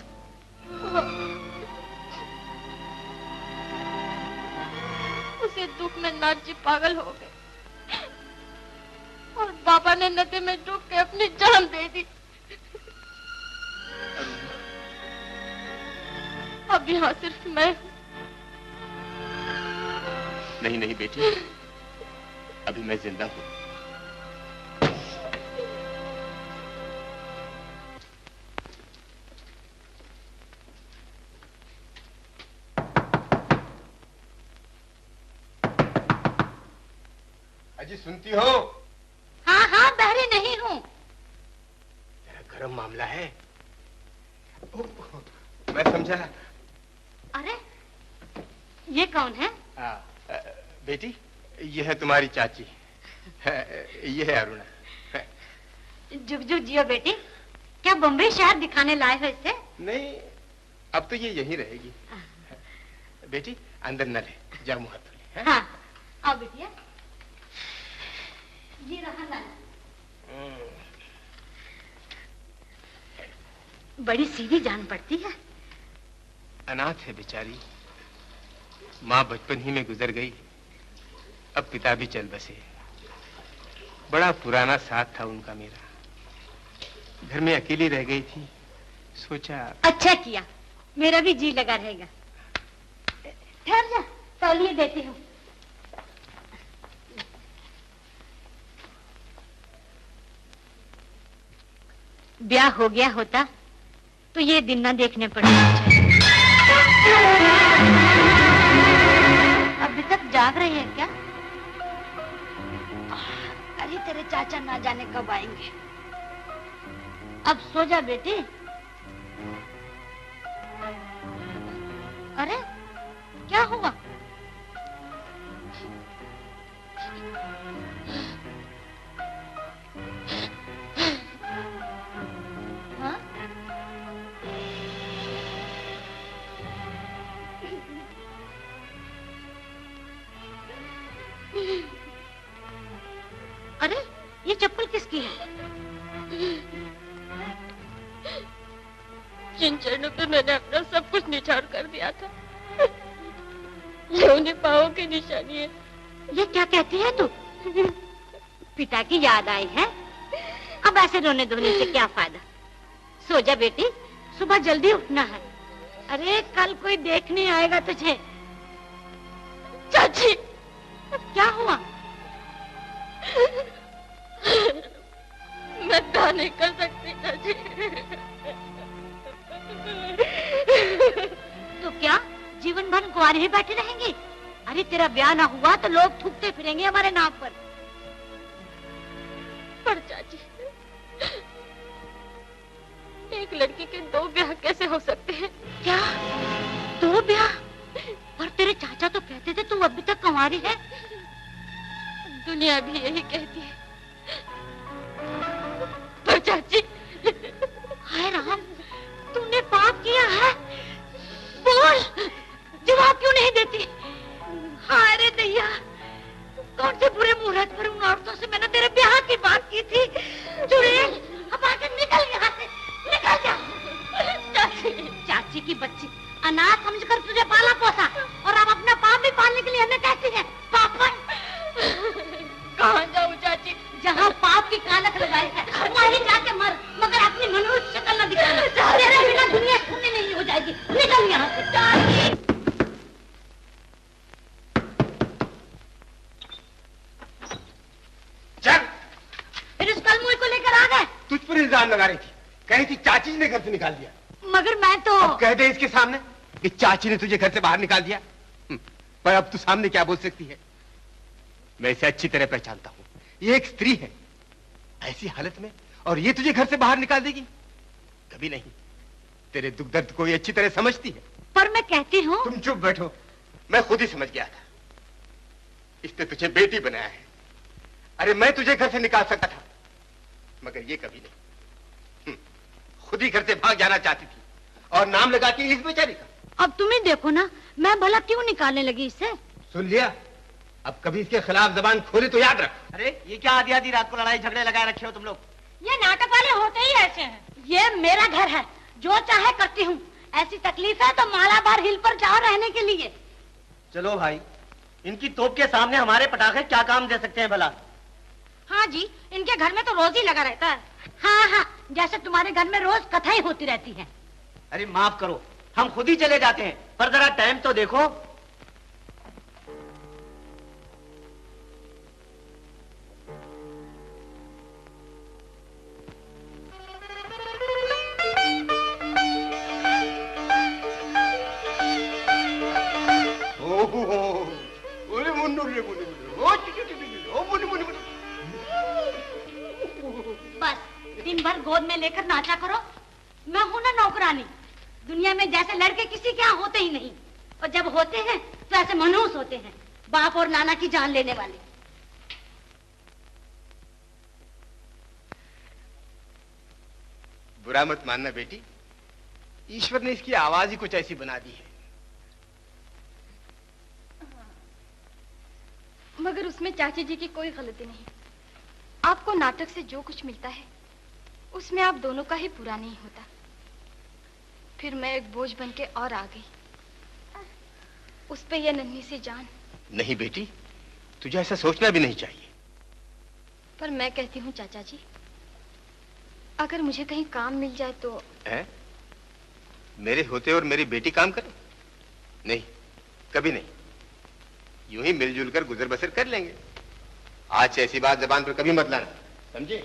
उसे दुख में नाथ जी पागल हो गए और बाबा ने नदी में डूब के अपनी जान दे दी। अब यहाँ सिर्फ मैं हूँ। नहीं नहीं बेटी, अभी मैं जिंदा हूँ। अजी सुनती हो? हाँ हाँ, बहरी नहीं हूँ। जरा गर्म मामला है। मैं समझा। अरे ये कौन है? बेटी, ये है तुम्हारी चाची। ये है अरुणा। जुग जुग जियो बेटी। क्या बम्बई शहर दिखाने लाए हो इसे? नहीं, अब तो ये यहीं रहेगी। बेटी अंदर न ले, जा मुँह हाथ धो ले। हाँ, आओ बेटिया। ये रहा नल। बड़ी सीधी जान पड़ती है। अनाथ है बेचारी। माँ बचपन ही में गुजर गई, अब पिता भी चल बसे। बड़ा पुराना साथ था उनका मेरा। घर में अकेली रह गई थी, सोचा। अच्छा किया, मेरा भी जी लगा रहेगा। ठहर जा, तौलिए देती हूँ। ब्याह हो गया होता तो ये दिन ना देखने पड़े। अभी तक जाग रही है क्या? अरे तेरे चाचा ना जाने कब आएंगे। अब सो जा बेटी। अरे क्या हुआ? हाँ? अरे ये चप्पल किसकी है? जिन चरणों पे मैंने अपना सब कुछ निछावर कर दिया था, ये उन्हीं पाँवों की निशानी है। ये क्या कहती है तू? पिता की याद आई है? अब ऐसे रोने धोने से क्या फायदा? सो जा बेटी, सुबह जल्दी उठना है। अरे कल कोई देखने आएगा तुझे। बैठे रहेंगे? अरे तेरा ब्याह ना हुआ तो लोग थूकते फिरेंगे हमारे नाम पर। पर चाची, एक लड़की के 2 ब्याह कैसे हो सकते हैं? क्या 2 ब्याह? पर तेरे चाचा तो कहते थे तू अभी तक कुंवारी है। दुनिया भी यही कहती है। पर चाची, हाय राम, तूने पाप किया है। बोल, जवाब क्यों नहीं देती? हाय रे दैया, कौन से बुरे मुहूर्त पर उन औरतों से मैंने तेरे ब्याह की बात की थी। चुड़ैल, अब आकर निकल यहाँ से, निकल जा। चाची की बच्ची अनाथ समझकर तुझे पाला पोसा और अब अपना पाप भी पालने के लिए हमें कहती है पापन। कहाँ जाऊँ चाची? जहाँ पाप की कालख लगाई है वहीं जाके मर, मगर अपनी मनुष्य शक्ल न दिखाना। तेरे बिना दुनिया सुनने नहीं हो जाएगी। निकल यहाँ से। चल। फिर इस कलमुई को लेकर आ गए। तुझ पर इल्जाम लगा रही थी, कही थी चाची ने घर से निकाल दिया। मगर मैं तो अब कह दे इसके सामने कि चाची ने तुझे घर से बाहर निकाल दिया। पर अब तू सामने क्या बोल सकती है? मैं इसे अच्छी तरह पहचानता हूँ। ये एक स्त्री है ऐसी हालत में, और ये तुझे घर से बाहर निकाल देगी? कभी नहीं। तेरे दुख दर्द को ये अच्छी तरह समझती है। पर मैं कहती हूँ। तुम चुप बैठो, मैं खुद ही समझ गया था। इसने तुझे बेटी बनाया है। अरे मैं तुझे घर से निकाल सकता था, मगर ये कभी नहीं। खुद ही घर से भाग जाना चाहती थी और नाम लगाती इस बेचारी का। अब तुम ही देखो ना, मैं भला क्यों निकालने लगी इससे। सुन लिया? अब कभी इसके खिलाफ जबान खोले तो याद रख। अरे ये क्या आधी आधी रात को लड़ाई झगड़े लगाए रखे हो तुम लोग? ये नाटक वाले होते ही ऐसे हैं। ये मेरा घर है, जो चाहे करती हूँ। ऐसी तकलीफ है तो मालाबार हिल पर जाओ रहने के लिए। चलो भाई, इनकी तोप के सामने हमारे पटाखे क्या काम दे सकते हैं भला? हाँ जी, इनके घर में तो रोज ही लगा रहता है। हाँ हाँ, जैसे तुम्हारे घर में रोज कथाएं होती रहती है। अरे माफ करो, हम खुद ही चले जाते हैं, पर जरा टाइम तो देखो। बस दिन भर गोद में लेकर नाचा करो। मैं हूं ना नौकरानी। दुनिया में जैसे लड़के किसी के यहाँ होते ही नहीं, और जब होते हैं तो ऐसे मनहूस होते हैं, बाप और नाना की जान लेने वाले। बुरा मत मानना बेटी, ईश्वर ने इसकी आवाज ही कुछ ऐसी बना दी है। मगर उसमें चाची जी की कोई गलती नहीं। आपको नाटक से जो कुछ मिलता है उसमें आप दोनों का ही पूरा नहीं होता। फिर मैं एक बोझ बन के और आ गई, उस पे ये नन्ही सी जान। नहीं बेटी, तुझे ऐसा सोचना भी नहीं चाहिए। पर मैं कहती हूँ चाचा जी, अगर मुझे कहीं काम मिल जाए तो। है? मेरे होते और मेरी बेटी काम करे? नहीं, कभी नहीं। यूं ही मिलजुल कर गुजर बसर कर लेंगे। आज से ऐसी बात जबान पर कभी मत लाना, समझे?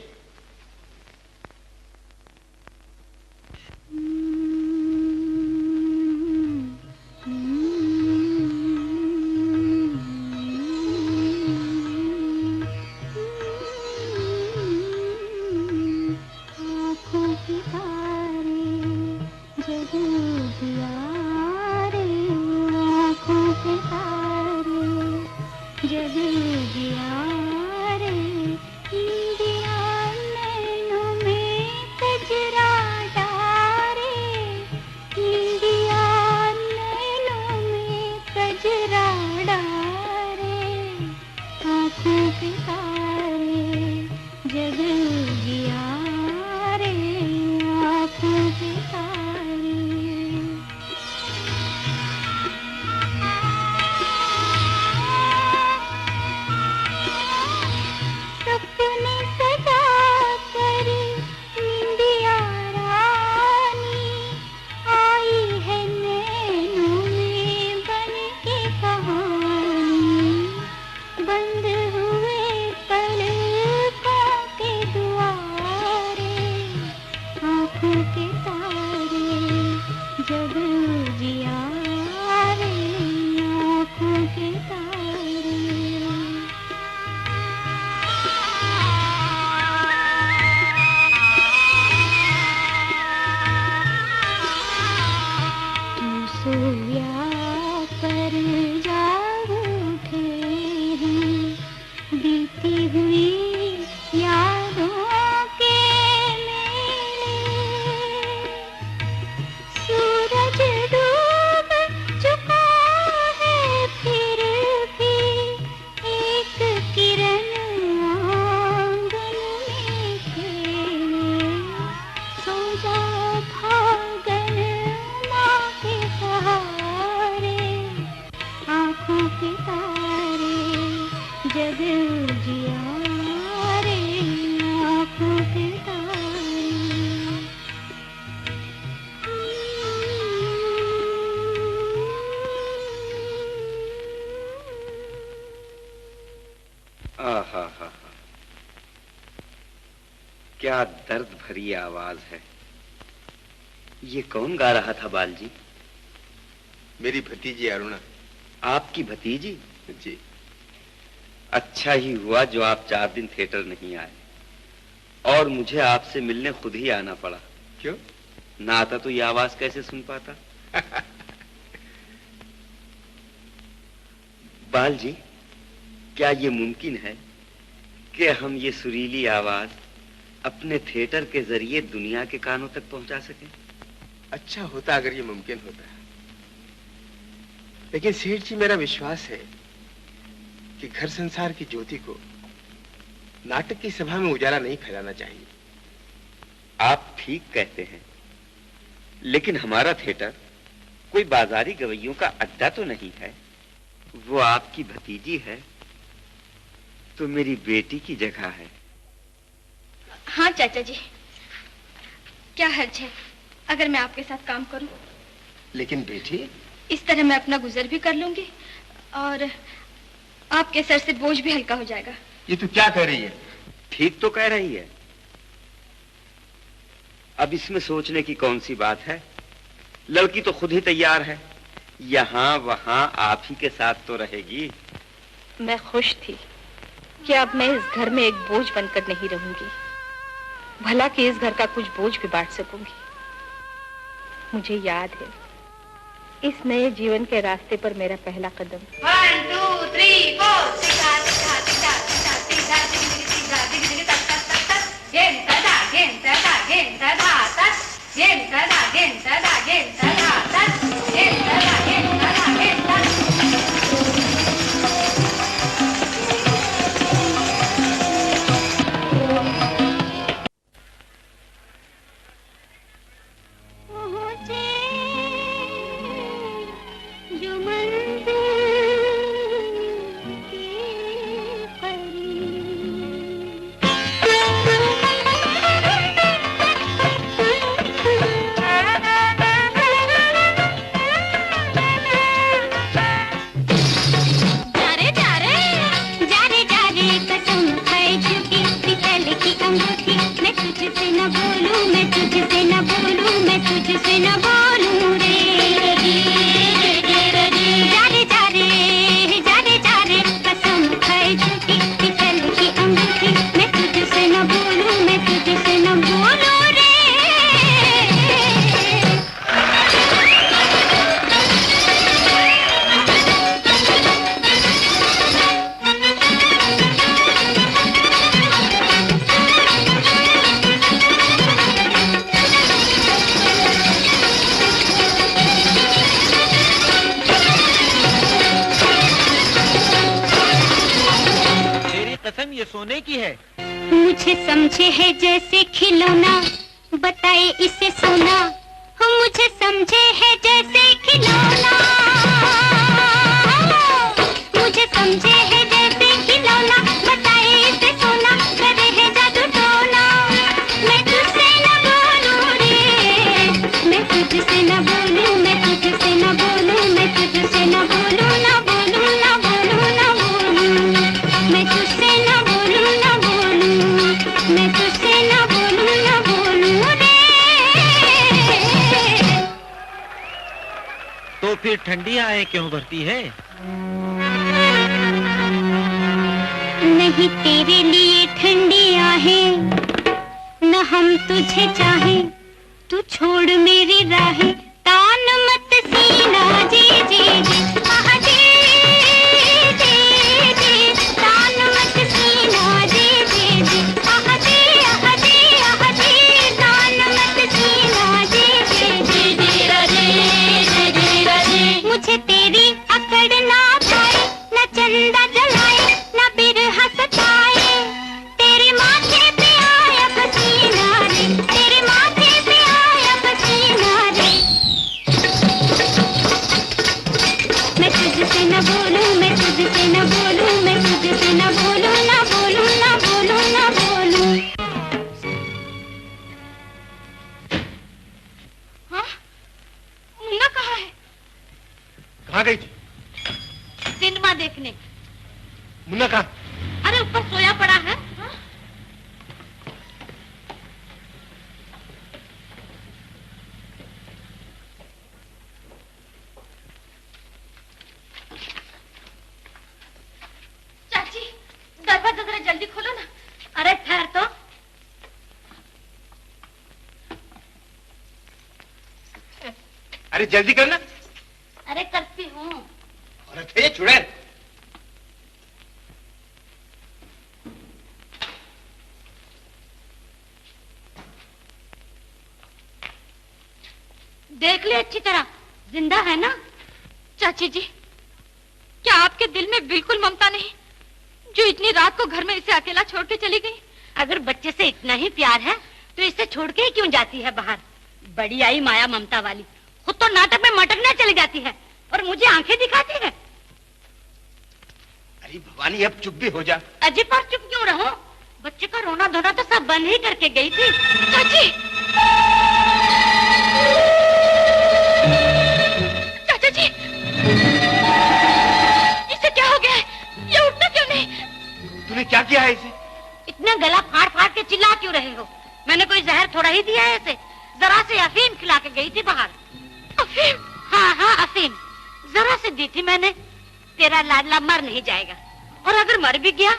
पर जाग उठे हैं, बीती हुई यादों के मेले। सूरज डूब चुका है फिर भी एक किरण आंगन में खेले। सो जा भागन माँ के सहारे, आँखों के तारे जग उजियारे, आँखों के तारे। आहा हा, क्या दर्द भरी आवाज है। ये कौन गा रहा था बाल जी? मेरी भतीजी अरुणा। आपकी भतीजी? जी। अच्छा ही हुआ जो आप 4 दिन थिएटर नहीं आए और मुझे आपसे मिलने खुद ही आना पड़ा। क्यों? ना आता तो ये आवाज कैसे सुन पाता। बाल जी, क्या ये मुमकिन है कि हम ये सुरीली आवाज अपने थिएटर के जरिए दुनिया के कानों तक पहुंचा सकें? अच्छा होता अगर ये मुमकिन होता, लेकिन सेठ जी मेरा विश्वास है कि घर संसार की ज्योति को नाटक की सभा में उजाला नहीं फैलाना चाहिए। आप ठीक कहते हैं, लेकिन हमारा थिएटर कोई बाजारी गवैयों का अड्डा तो नहीं है। वो आपकी भतीजी है तो मेरी बेटी की जगह है। हाँ चाचा जी, क्या हर्ज है अगर मैं आपके साथ काम करूं? लेकिन बेटी, इस तरह मैं अपना गुजर भी कर लूंगी और आपके सर से बोझ भी हल्का हो जाएगा। ये तू क्या कह रही है? ठीक तो कह रही है। अब इसमें सोचने की कौन सी बात है? लड़की तो खुद ही तैयार है, यहाँ वहाँ आप ही के साथ तो रहेगी। मैं खुश थी कि अब मैं इस घर में एक बोझ बनकर नहीं रहूंगी, भला कि इस घर का कुछ बोझ भी बांट सकूंगी। मुझे याद है इस नए जीवन के रास्ते पर मेरा पहला कदम। 1 2 3 4 सीधा सीधा सीधा सीधा सीधा सीधा सीधा सीधा गेम तदा गेम तदा गेम तदा तद गेम तदा गेम तदा गेम तदा तद गेम तदा गेम तदा गेम तद। मुझे समझे है जैसे खिलौना, बताए इसे सोना। हो मुझे समझे है जैसे खिलौना, मुझे समझे है जैसे खिलौना, बताए इसे सोना। करे है जादू टोना, मैं तुझसे न बोलूं रे, मैं तुझसे न बोलूं, मैं तुझसे न बोलूं, मैं तुझसे न बोलूं, न बोलूं, न बोलूं, न बोलूं, मैं तुझसे न बोलूं, न बोलूं, मैं तुझसे न बोलूं, न बोलूं रे। तो फिर ठंडी आए क्यों भरती है? नहीं तेरे लिए ठंडी आहें, न हम तुझे चाहें, तू छोड़ मेरी राहें, तान मत सीना जी जी जी। बोलूं, मैं तुझसे न बोलूं, मैं तुझसे न बोलूं, न बोलूं, न बोलूं, न बोलूं। हाँ? मुन्ना कहाँ है? कहाँ गई थी? सिनेमा देखने। मुन्ना कहाँ? अरे ऊपर सोया पड़ा है। हाँ? चाची, दरवाजा जरा जल्दी खोलो ना। अरे ठहर तो। अरे जल्दी करना। अरे करती हूँ। अरे थे चुड़ैल। देख ले अच्छी तरह, जिंदा है ना? चाची जी, क्या आपके दिल में बिल्कुल ममता नहीं, जो इतनी रात को घर में इसे अकेला छोड़ के चली गई? अगर बच्चे से इतना ही प्यार है तो इसे छोड़ के ही क्यों जाती है बाहर? बड़ी आई माया ममता वाली, खुद तो नाटक में मटकने चली जाती है और मुझे आंखें दिखाती है। अरे भवानी अब चुप भी हो जा। अजी पर चुप क्यों रहो? बच्चे का रोना धोना तो सब बंद ही करके गई थी। चाची, चाचा जी, इसे क्या हो गया? ये उठना क्यों नहीं? तूने क्या किया है इसे? इतना गला फाड़ फाड़ के चिल्ला क्यों रहे हो? मैंने कोई जहर थोड़ा ही दिया है इसे, जरा से अफीम खिला के गई थी बाहर। अफीम? हाँ हाँ अफीम, जरा से दी थी मैंने। तेरा लाडला मर नहीं जाएगा, और अगर मर भी गया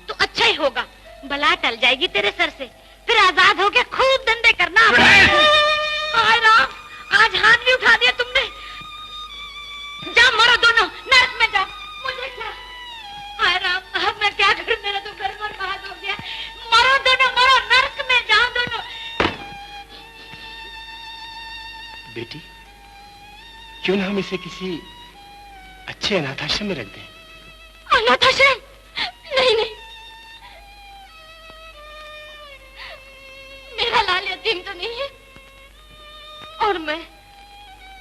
तो अच्छा ही होगा, बला टल जाएगी तेरे सर से, फिर आजाद होके खूब धंधे करना। हाय राम, आज हाथ भी उठा दिया तुमने। जा मरो दोनों, नर्क में जाओ। मुझे क्या? हाय राम, अब मैं क्या करूं? मेरा तो घर बर्बाद हो गया। मरो दोनों, मरो, नर्क में जाओ दोनों। बेटी, क्यों ना हम इसे किसी अच्छे अनाथाश्रम में रख दें? अनाथाश्रम? नहीं नहीं, मेरा लाल यतीम तो नहीं है। और मैं?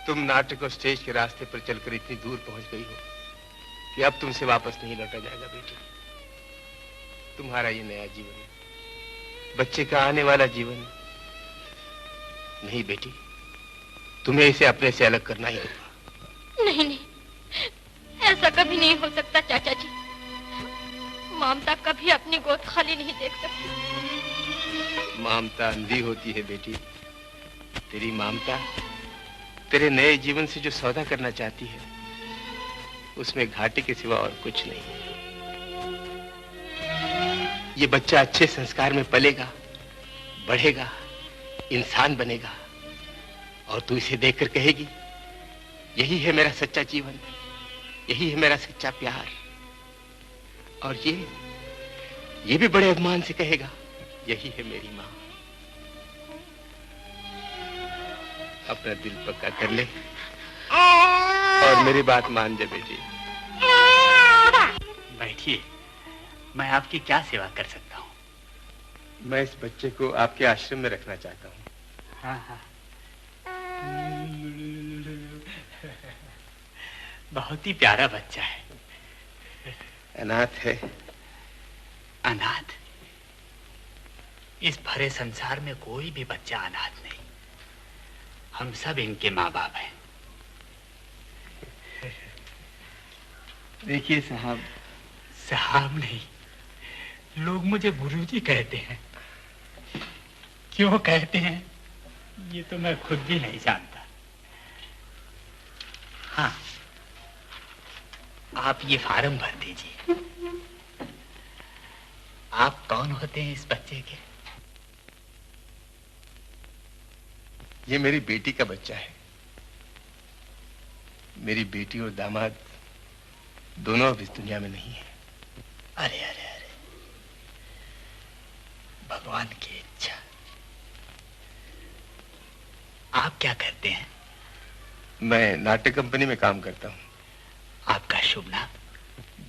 तुम नाटक और स्टेज के रास्ते पर चलकर इतनी दूर पहुंच गई हो कि अब तुमसे वापस नहीं लौटा जाएगा बेटी। तुम्हारा ये नया जीवन है, बच्चे का आने वाला जीवन नहीं बेटी, तुम्हें इसे अपने से अलग करना ही होगा। नहीं नहीं, ऐसा कभी नहीं हो सकता चाचा जी। ममता कभी अपनी गोद खाली नहीं देख सकती। ममता अंधी होती है बेटी। तेरी ममता तेरे नए जीवन से जो सौदा करना चाहती है, उसमें घाटे के सिवा और कुछ नहीं। ये बच्चा अच्छे संस्कार में पलेगा, बढ़ेगा, इंसान बनेगा, और तू इसे देखकर कहेगी, यही है मेरा सच्चा जीवन, यही है मेरा सच्चा प्यार। और ये भी बड़े अभिमान से कहेगा, यही है मेरी माँ। अपना दिल पक्का कर ले और मेरी बात मान जा बेटी। बैठिए, मैं आपकी क्या सेवा कर सकता हूँ? मैं इस बच्चे को आपके आश्रम में रखना चाहता हूँ। हाँ हाँ, बहुत ही प्यारा बच्चा है। अनाथ है। अनाथ? इस भरे संसार में कोई भी बच्चा अनाथ नहीं। हम सब इनके माँ बाप हैं। देखिए साहब। साहब नहीं, लोग मुझे गुरुजी कहते हैं। क्यों कहते हैं ये तो मैं खुद भी नहीं जानता। हाँ, आप ये फार्म भर दीजिए। आप कौन होते हैं इस बच्चे के? ये मेरी बेटी का बच्चा है। मेरी बेटी और दामाद दोनों अब इस दुनिया में नहीं है। अरे अरे अरे, भगवान की इच्छा। आप क्या करते हैं? मैं नाट्य कंपनी में काम करता हूँ। आपका शुभ नाम?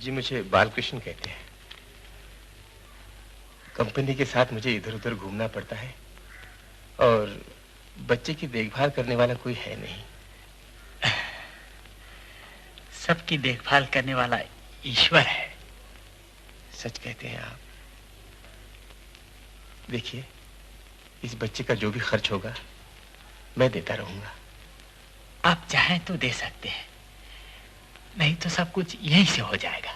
जी, मुझे बालकृष्ण कहते हैं। कंपनी के साथ मुझे इधर उधर घूमना पड़ता है और बच्चे की देखभाल करने वाला कोई है नहीं। सबकी देखभाल करने वाला ईश्वर है। सच कहते हैं आप। देखिए, इस बच्चे का जो भी खर्च होगा मैं देता रहूंगा। आप चाहें तो दे सकते हैं, नहीं तो सब कुछ यहीं से हो जाएगा।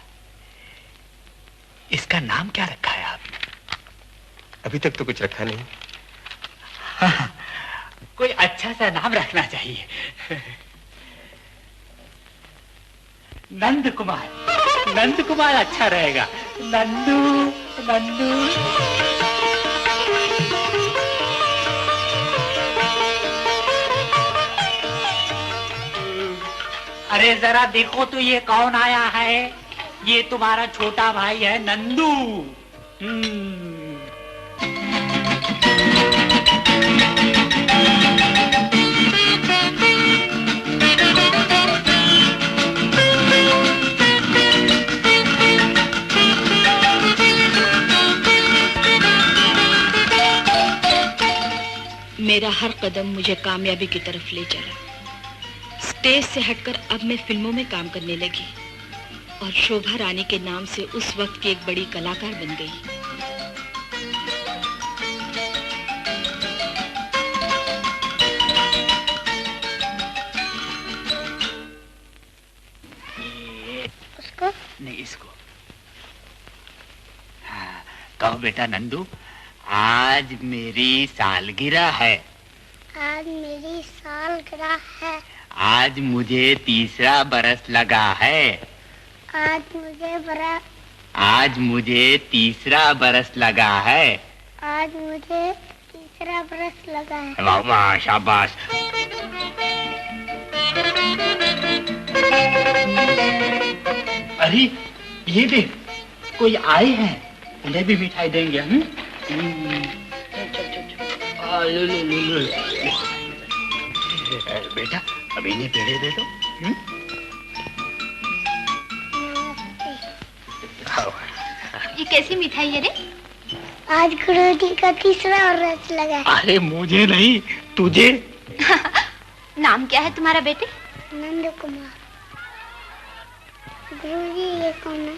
इसका नाम क्या रखा है आपने? अभी तक तो कुछ रखा नहीं। हाँ, कोई अच्छा सा नाम रखना चाहिए। नंद कुमार, नंद कुमार अच्छा रहेगा। नंदू, नंदू। अरे जरा देखो तो ये कौन आया है। ये तुम्हारा छोटा भाई है नंदू। मेरा हर कदम मुझे कामयाबी की तरफ ले चला। स्टेज से हटकर अब मैं फिल्मों में काम करने लगी और शोभा रानी के नाम से उस वक्त की एक बड़ी कलाकार बन गई। उसको? नहीं, इसको। हाँ, कहो बेटा नंदू, आज मेरी सालगिरह है। आज मेरी सालगिरह है। आज मुझे 3रा बरस लगा है। आज मुझे 3रा बरस लगा है। आज मुझे 3रा बरस लगा है। वाह वाह, शाबाश। अरे ये देख, कोई आए हैं, उन्हें भी मिठाई देंगे। बेटा अब इन्हें पेड़े दे दो। ये कैसी मिठाई है रे? आज गुरुजी का 3रा बरस लगा है। अरे मुझे नहीं, तुझे। नाम क्या है तुम्हारा बेटे? नंद कुमार। गुरुजी ये कौन है?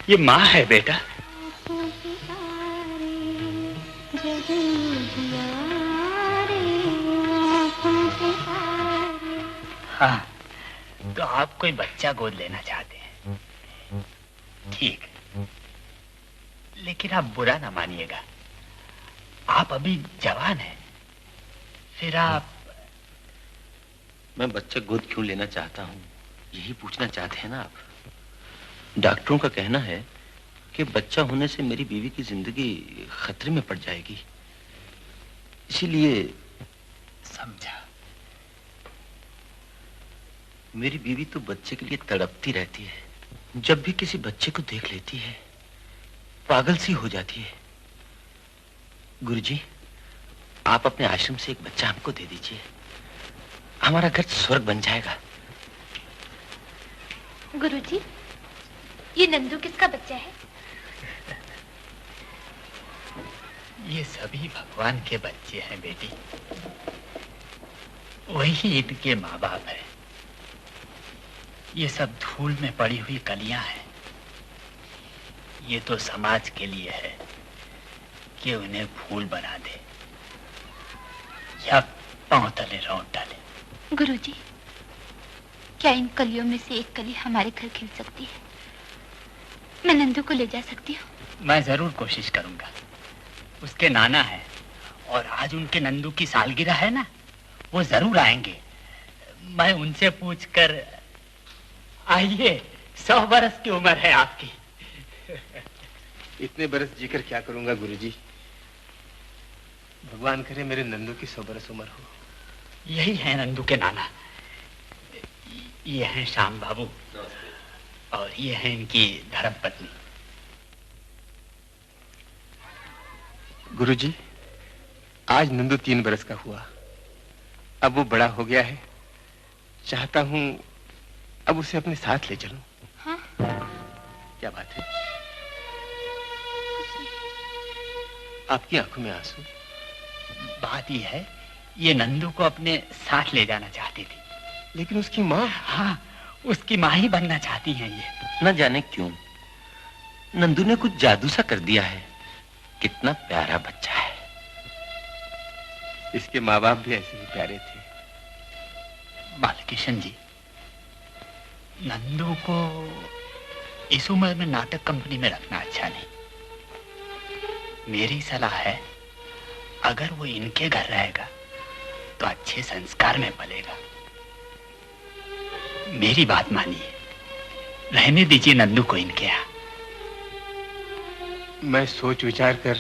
ये माँ है बेटा। हाँ, तो आप कोई बच्चा गोद लेना चाहते हैं? ठीक है, लेकिन आप बुरा ना मानिएगा, आप अभी जवान हैं। फिर आप... मैं बच्चा गोद क्यों लेना चाहता हूँ, यही पूछना चाहते हैं ना आप? डॉक्टरों का कहना है कि बच्चा होने से मेरी बीवी की जिंदगी खतरे में पड़ जाएगी, इसीलिए। समझा। मेरी बीवी तो बच्चे के लिए तड़पती रहती है। जब भी किसी बच्चे को देख लेती है पागल सी हो जाती है। गुरुजी, आप अपने आश्रम से एक बच्चा हमको दे दीजिए, हमारा घर स्वर्ग बन जाएगा। गुरुजी, ये नंदू किसका बच्चा है? ये सभी भगवान के बच्चे हैं बेटी, वही इनके माँ बाप है। ये सब धूल में पड़ी हुई कलियां हैं। ये तो समाज के लिए है कि उन्हें फूल बना दे या पांव तले रौंद डाले। गुरुजी, क्या इन कलियों में से एक कली हमारे घर खिल सकती है? मैं नंदू को ले जा सकती हूँ? मैं जरूर कोशिश करूंगा। उसके नाना है और आज उनके नंदू की सालगिरह है ना, वो जरूर आएंगे। मैं उनसे पूछकर... आइए, 100 बरस की उम्र है आपकी। इतने बरस जीकर क्या करूंगा गुरुजी? भगवान करे मेरे नंदू की 100 बरस उम्र हो। यही है नंदू के नाना। ये हैं श्याम बाबू और ये है इनकी धर्मपत्नी। गुरुजी, आज नंदू 3 बरस का हुआ। अब वो बड़ा हो गया है, चाहता हूँ अब उसे अपने साथ ले चलूं। हाँ? क्या बात है? आपकी आंखों में आंसू? बात यह है, ये नंदू को अपने साथ ले जाना चाहती थी। लेकिन उसकी माँ? हाँ, उसकी माँ ही बनना चाहती हैं ये। न जाने क्यों नंदू ने कुछ जादू सा कर दिया है। कितना प्यारा बच्चा है। इसके माँ बाप भी ऐसे ही प्यारे थे। बालकिशन जी, नंदू को इस उम्र में नाटक कंपनी में रखना अच्छा नहीं। मेरी सलाह है, अगर वो इनके घर रहेगा तो अच्छे संस्कार में पलेगा। मेरी बात मानिए, रहने दीजिए नंदू को इनके यहाँ। मैं सोच विचार कर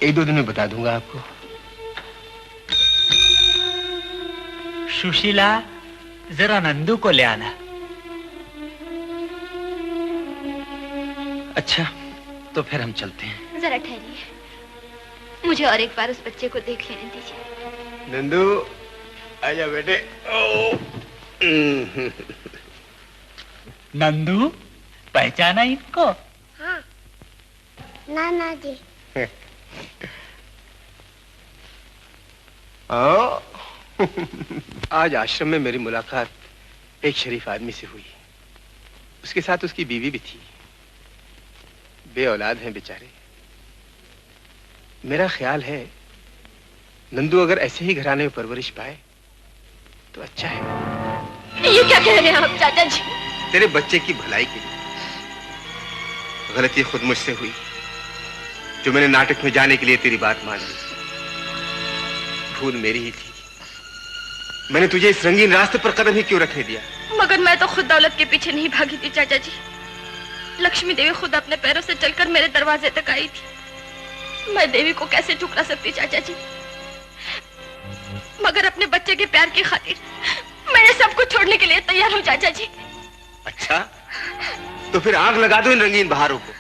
1-2 दिन में बता दूंगा आपको। सुशीला, जरा नंदू को ले आना। अच्छा, तो फिर हम चलते हैं। जरा ठहरिए, मुझे और एक बार उस बच्चे को देख लेने दीजिए। नंदू, आजा बेटे। नंदू, पहचाना इनको? हाँ, नाना जी। आज आश्रम में मेरी मुलाकात एक शरीफ आदमी से हुई। उसके साथ उसकी बीवी भी थी। बे औलाद हैं बेचारे। मेरा ख्याल है नंदू अगर ऐसे ही घराने में परवरिश पाए तो अच्छा है। ये क्या कह रहे हैं आप चाचा जी? तेरे बच्चे की भलाई के लिए। गलती खुद मुझसे हुई जो मैंने नाटक में जाने के लिए तेरी बात मान ली। भूल मेरी ही थी। मैंने तुझे इस रंगीन रास्ते पर कदम ही क्यों रखने दिया? मगर मैं तो खुद दौलत के पीछे नहीं भागी थी चाचा जी। लक्ष्मी देवी खुद अपने पैरों से चलकर मेरे दरवाजे तक आई थी। मैं देवी को कैसे ठुकरा सकती चाचा जी? मगर अपने बच्चे के प्यार की खातिर मैंने सब कुछ छोड़ने के लिए तैयार हूँ चाचा जी। अच्छा, तो फिर आग लगा दो इन रंगीन बहारों को।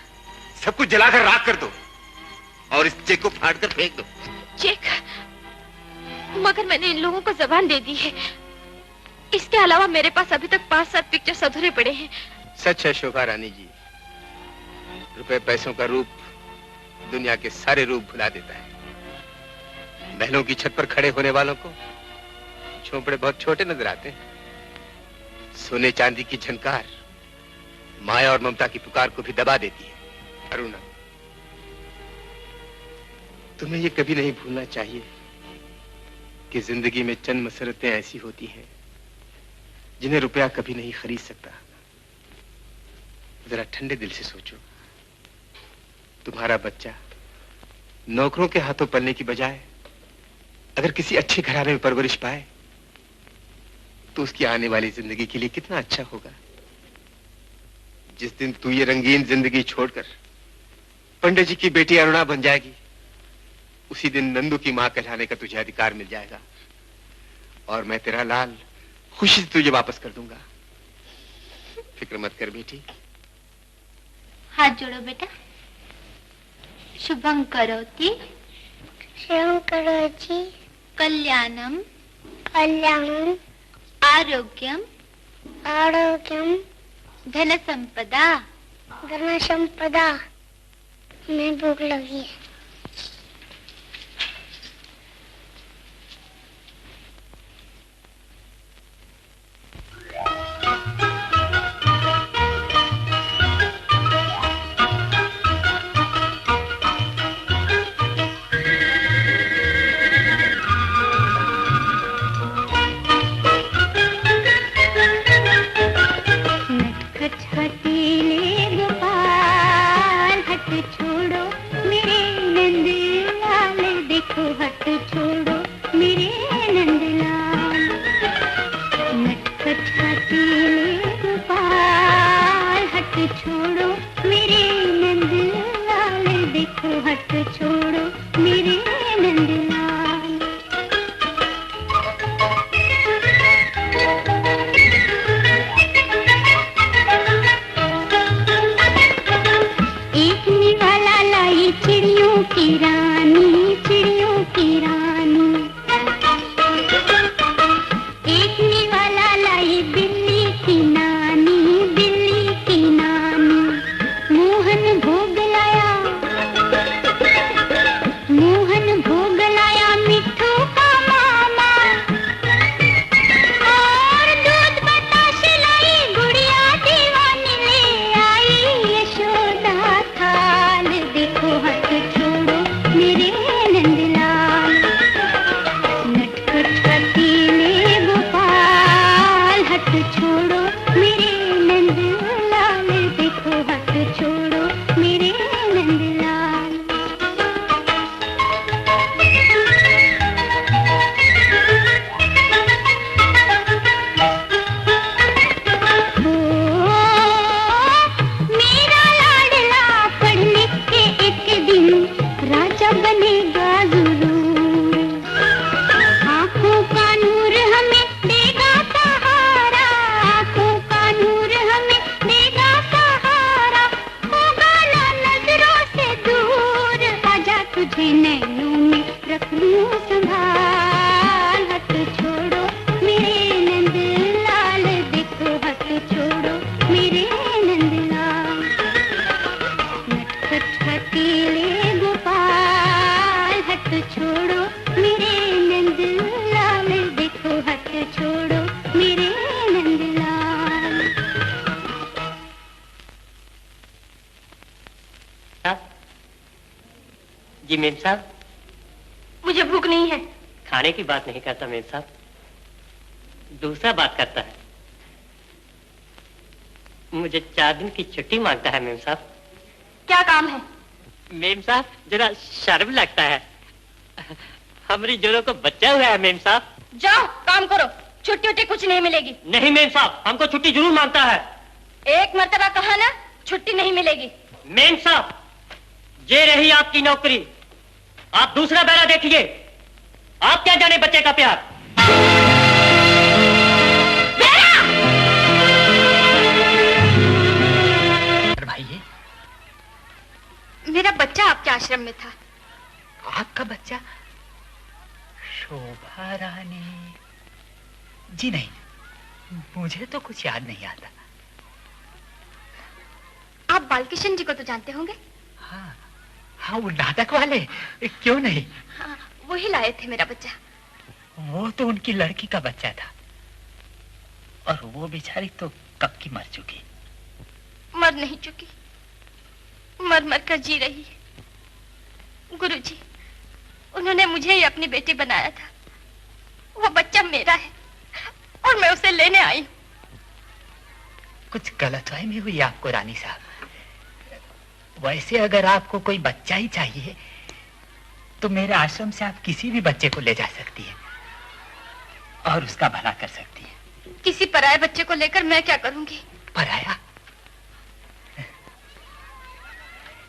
सब कुछ जलाकर राख कर दो और इस चेक को फाड़ कर फेंक दो। चेक? मगर मैंने इन लोगों को जबान दे दी है। इसके अलावा मेरे पास अभी तक 5-7 पिक्चर्स अधूरे पड़े हैं। सच है शोभा रानी जी, रुपए पैसों का रूप दुनिया के सारे रूप भुला देता है। महलों की छत पर खड़े होने वालों को झोंपड़े बहुत छोटे नजर आते हैं। सोने चांदी की झनकार माया और ममता की पुकार को भी दबा देती है। अरुणा, तुम्हें ये कभी नहीं भूलना चाहिए कि जिंदगी में चंद मसरतें ऐसी होती हैं जिन्हें रुपया कभी नहीं खरीद सकता। जरा ठंडे दिल से सोचो, तुम्हारा बच्चा नौकरों के हाथों पलने की बजाय अगर किसी अच्छे घराने में परवरिश पाए तो उसकी आने वाली जिंदगी के लिए कितना अच्छा होगा। जिस दिन तू ये रंगीन जिंदगी छोड़कर पंडित जी की बेटी अरुणा बन जाएगी, उसी दिन नंदू की मां कहलाने का तुझे अधिकार मिल जाएगा और मैं तेरा लाल खुशी से तुझे वापस कर दूंगा। फिक्र मत कर बेटी। हाथ जोड़ो बेटा। शुभं करोति कल्याणम आरोग्यम धन संपदा। मैं भूख लगी है। जी मेम साहब। मुझे भूख नहीं है। खाने की बात नहीं करता मेम साहब, दूसरा बात करता है। मुझे 4 दिन की छुट्टी मांगता है मेम साहब। क्या काम है? मेम साहब जरा शर्म लगता है, हमारी जोड़ों को बच्चा हुआ है मेम साहब। जाओ काम करो, छुट्टी उट्टी कुछ नहीं मिलेगी। नहीं मेम साहब, हमको छुट्टी जरूर मांगता है। एक मर्तबा कहा ना, छुट्टी नहीं मिलेगी। मेम साहब ये रही आपकी नौकरी, आप दूसरा बेला देखिए। आप क्या जाने बच्चे का प्यार। भाई मेरा बच्चा आपके आश्रम में था। आपका बच्चा? शोभा रानी? जी नहीं, मुझे तो कुछ याद नहीं आता। आप बालकिशन जी को तो जानते होंगे? हाँ हाँ, वो नाटक वाले, क्यों नहीं। हाँ, वही लाए थे मेरा बच्चा। वो तो उनकी लड़की का बच्चा था, और वो बेचारी तो कब की मर चुकी। मर नहीं चुकी, मर मर कर जी रही है। गुरुजी, उन्होंने मुझे ही अपनी बेटी बनाया था। वो बच्चा मेरा है और मैं उसे लेने आई हूँ। कुछ गलतफहमी हुई आपको रानी साहब। वैसे अगर आपको कोई बच्चा ही चाहिए तो मेरे आश्रम से आप किसी भी बच्चे को ले जा सकती है और उसका भला कर सकती है। किसी पराये बच्चे को लेकर मैं क्या करूंगी? पराया?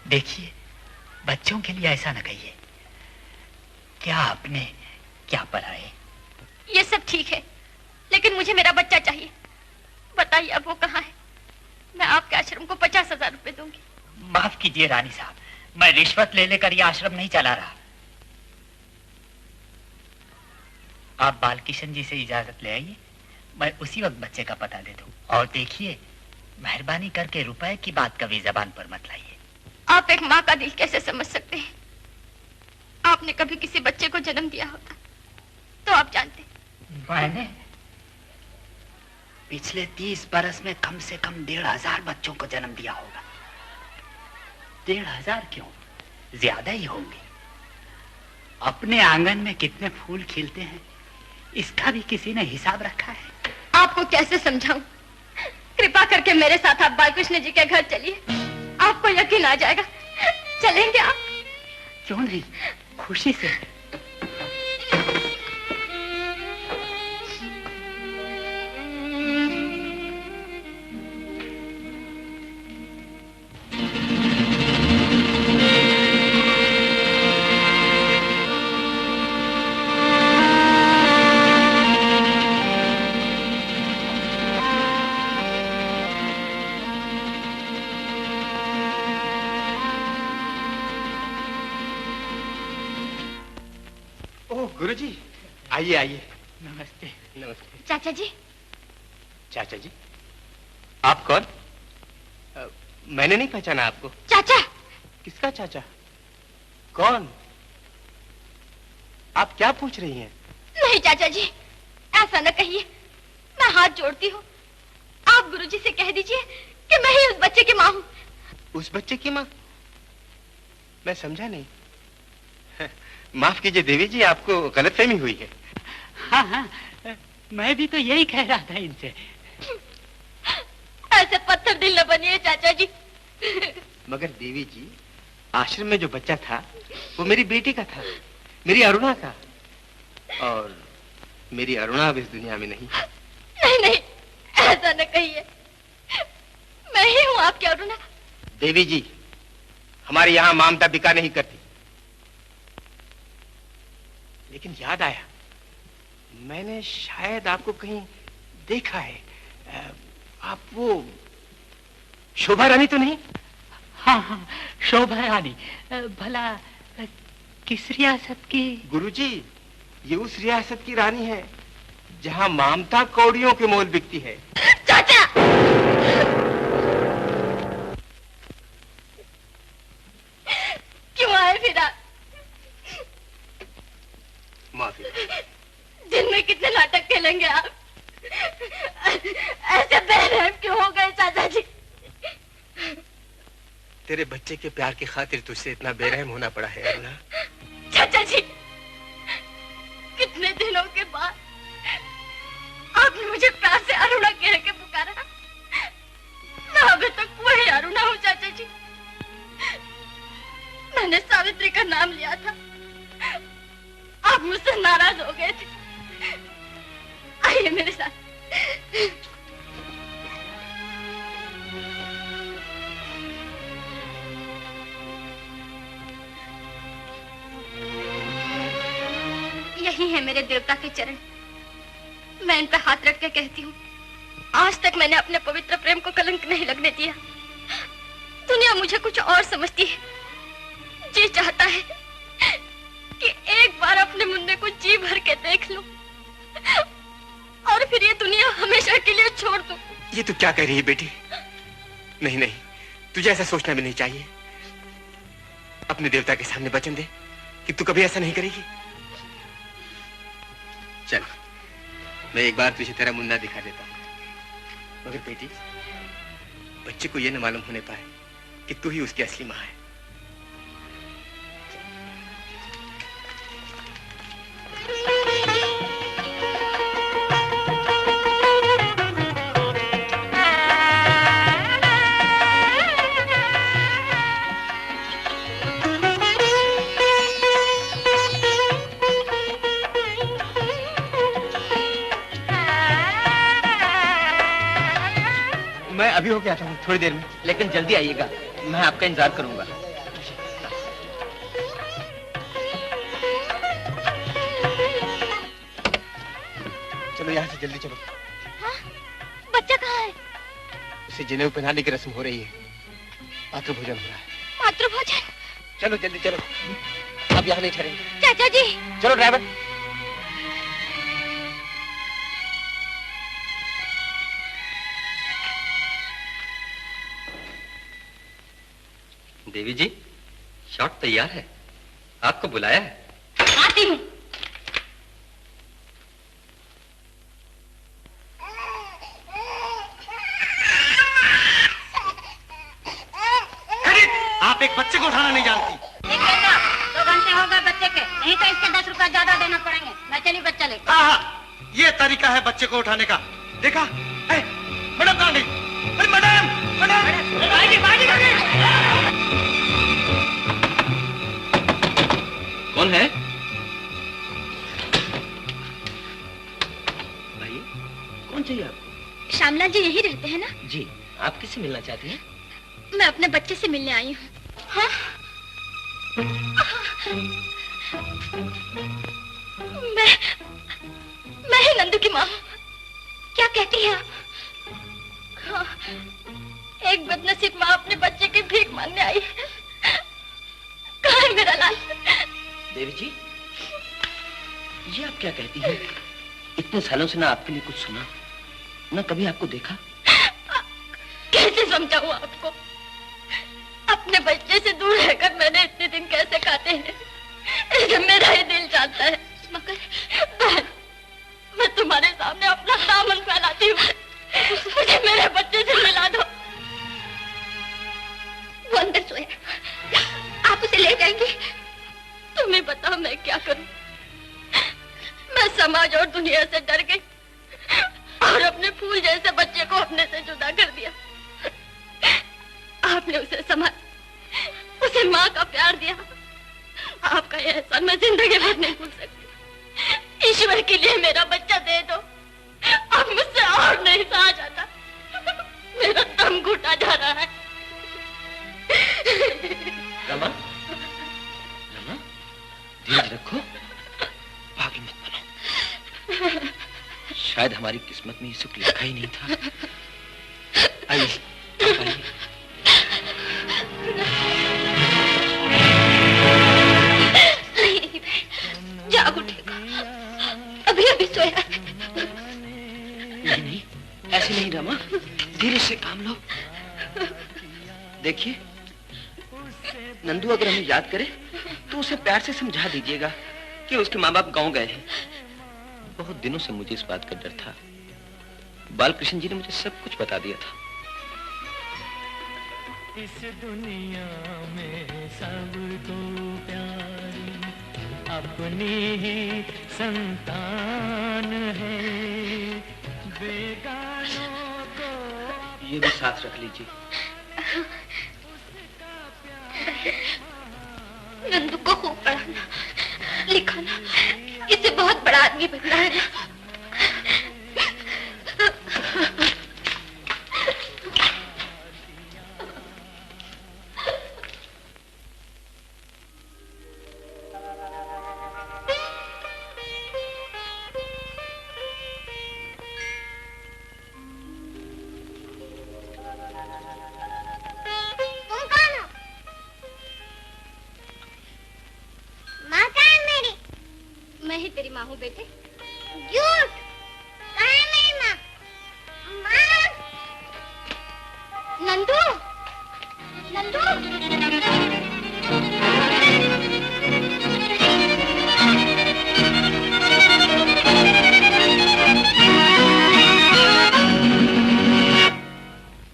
देखिए, बच्चों के लिए ऐसा न कहिए। क्या अपने क्या पराये। ये सब ठीक है, लेकिन मुझे मेरा बच्चा चाहिए। बताइए अब वो कहाँ है? मैं आपके आश्रम को 50,000 रुपए दूंगी। माफ कीजिए रानी साहब, मैं रिश्वत ले लेकर ये आश्रम नहीं चला रहा। आप बालकिशन जी से इजाजत ले आइए, मैं उसी वक्त बच्चे का पता दे दूं। और देखिए, मेहरबानी करके रुपए की बात कभी जबान पर मत लाइए। आप एक माँ का दिल कैसे समझ सकते हैं? आपने कभी किसी बच्चे को जन्म दिया होता तो आप जानते। मैंने पिछले 30 बरस में कम से कम 1,500 बच्चों को जन्म दिया होगा। 1,500 क्यों, ज्यादा ही होंगे। अपने आंगन में कितने फूल खिलते हैं, इसका भी किसी ने हिसाब रखा है? आपको कैसे समझाऊं? कृपा करके मेरे साथ आप बालकृष्ण जी के घर चलिए, आपको यकीन आ जाएगा। चलेंगे आप? क्यों नहीं, खुशी से। गुरुजी, आइए आइए। नमस्ते। नमस्ते। चाचा जी। चाचा जी? आप कौन? मैंने नहीं पहचाना आपको। चाचा। किसका चाचा? कौन? आप क्या पूछ रही हैं? नहीं चाचा जी, ऐसा न कहिए। मैं हाथ जोड़ती हूँ, आप गुरुजी से कह दीजिए कि मैं ही उस बच्चे की माँ हूँ। उस बच्चे की माँ? मैं समझा नहीं। माफ कीजिए देवी जी, आपको गलतफहमी हुई है। हाँ हाँ, मैं भी तो यही कह रहा था इनसे। ऐसे पत्थर दिल न बनिए चाचा जी। मगर देवी जी, आश्रम में जो बच्चा था वो मेरी बेटी का था, मेरी अरुणा का। और मेरी अरुणा अब इस दुनिया में नहीं। नहीं नहीं, ऐसा न कहिए। मैं ही हूँ आपकी अरुणा। देवी जी, हमारे यहाँ ममता बिका नहीं करती। लेकिन याद आया, मैंने शायद आपको कहीं देखा है। आप वो शोभा रानी तो नहीं? हाँ हाँ, शोभा रानी। भला किस रियासत की? गुरुजी, ये उस रियासत की रानी है जहाँ ममता कौड़ियों के मोल बिकती है। चाचा! क्यों आए फिर आप? माफी। दिन में कितने नाटक खेलेंगे आप? ऐसे बेरहम क्यों हो गए चाचा जी? तेरे बच्चे के प्यार की खातिर तुझसे इतना बेरहम होना पड़ा है अरुणा। चाचा जी, कितने दिनों के बाद आपने मुझे प्यार से अरुणा कह के पुकारा। मैं अभी तक वही अरुणा हूँ चाचा जी। मैंने सावित्री का नाम लिया था, आप मुझसे नाराज हो गए थे। आइए मेरे साथ। यही है मेरे देवता के चरण। मैं इन पे हाथ रख के कहती हूँ, आज तक मैंने अपने पवित्र प्रेम को कलंक नहीं लगने दिया। दुनिया मुझे कुछ और समझती है। जी चाहता है कि एक बार अपने मुन्ने को जी भर के देख लूं और फिर ये दुनिया हमेशा के लिए छोड़ दूं। ये तू क्या कह रही है बेटी? नहीं नहीं, तुझे ऐसा सोचना भी नहीं चाहिए। अपने देवता के सामने वचन दे कि तू कभी ऐसा नहीं करेगी। चल, मैं एक बार तुझे तेरा मुन्ना दिखा देता हूँ। मगर बेटी, बच्चे को ये न मालूम होने पाए कि तू ही उसकी असली माँ है। मैं अभी होके आता हूँ थोड़ी देर में, लेकिन जल्दी आइएगा, मैं आपका इंतजार करूंगा। चलो यहाँ से जल्दी चलो। हाँ? बच्चा कहाँ है? उसे जनेऊ पहनाने की रस्म हो रही है, मातृभोजन हो रहा है। मातृभोजन? चलो जल्दी चलो, अब यहाँ नहीं ठहरेंगे। चाचा जी। चलो ड्राइवर। देवी जी, शॉट तैयार है, आपको बुलाया है। आती हूँ। आप एक बच्चे को उठाना नहीं जानती। एक बेटा, 2 घंटे हो गए बच्चे के, नहीं तो इसके 10 रुपए ज्यादा देना पड़ेंगे। मैं चली बच्चा लेकर। हाँ, ये तरीका है बच्चे को उठाने का। देखा? मैडम कहाँ गई? अरे मैडम, कौन है? भाई, कौन चाहिए आपको? श्यामला जी यही रहते हैं ना? जी, आप किससे मिलना चाहती हैं? मैं अपने बच्चे से मिलने आई हूँ। हाँ? मैं ही नंदू की माँ हूँ। क्या कहती हैं आप? हाँ, एक बदनसीब माँ अपने बच्चे की भीख मांगने आई है। कहाँ है मेरा लाल? देवी जी, ये आप क्या कहती हैं? इतने सालों से ना आपके लिए कुछ सुना, ना कभी आपको देखा। कैसे समझाऊं आपको? अपने बच्चे से दूर रहकर मैंने इतने दिन कैसे काटे हैं, इसे मेरा ही दिल जानता है। मगर बहन, मैं तुम्हारे सामने अपना दामन फैलाती हूँ, मुझे मेरे बच्चे से मिला दो। वो अंदर सोया, आप उसे ले जाएंगे? तुम्हें बताओ मैं क्या करूं? मैं समाज और दुनिया से डर गई और अपने फूल जैसे बच्चे को अपने से जुदा कर दिया। आपने उसे संभाल, उसे माँ का प्यार दिया। आपका यह एहसान मैं जिंदगी भर नहीं भूल सकती। ईश्वर के लिए मेरा बच्चा दे दो, अब मुझसे और नहीं सहा जाता। मेरा दम घुटा जा रहा है। रमा, रमा, धीरज रखो, पागल मत बनो। शायद हमारी किस्मत में ये सुख लिखा ही नहीं था। आइए, आप आइए। नहीं, जाग उठेगा, अभी अभी सोया। नहीं, ऐसे नहीं रमा, धीरे से काम लो। देखिए, नंदू अगर हमें याद करे तो उसे प्यार से समझा दीजिएगा कि उसके माँ बाप गांव गए हैं। बहुत दिनों से मुझे इस बात का डर था। बालकृष्ण जी ने मुझे सब कुछ बता दिया था। इस दुनिया में सबको प्यारी अपनी ही संतान है, बेगानों को। ये भी साथ रख लीजिए। नंदू को खूब पढ़ाना लिखाना, इसे बहुत बड़ा आदमी बनना है ना। तेरी माँ हूँ बेटे। झूठ। कहाँ है मेरी माँ? माँ। नंदू, नंदू।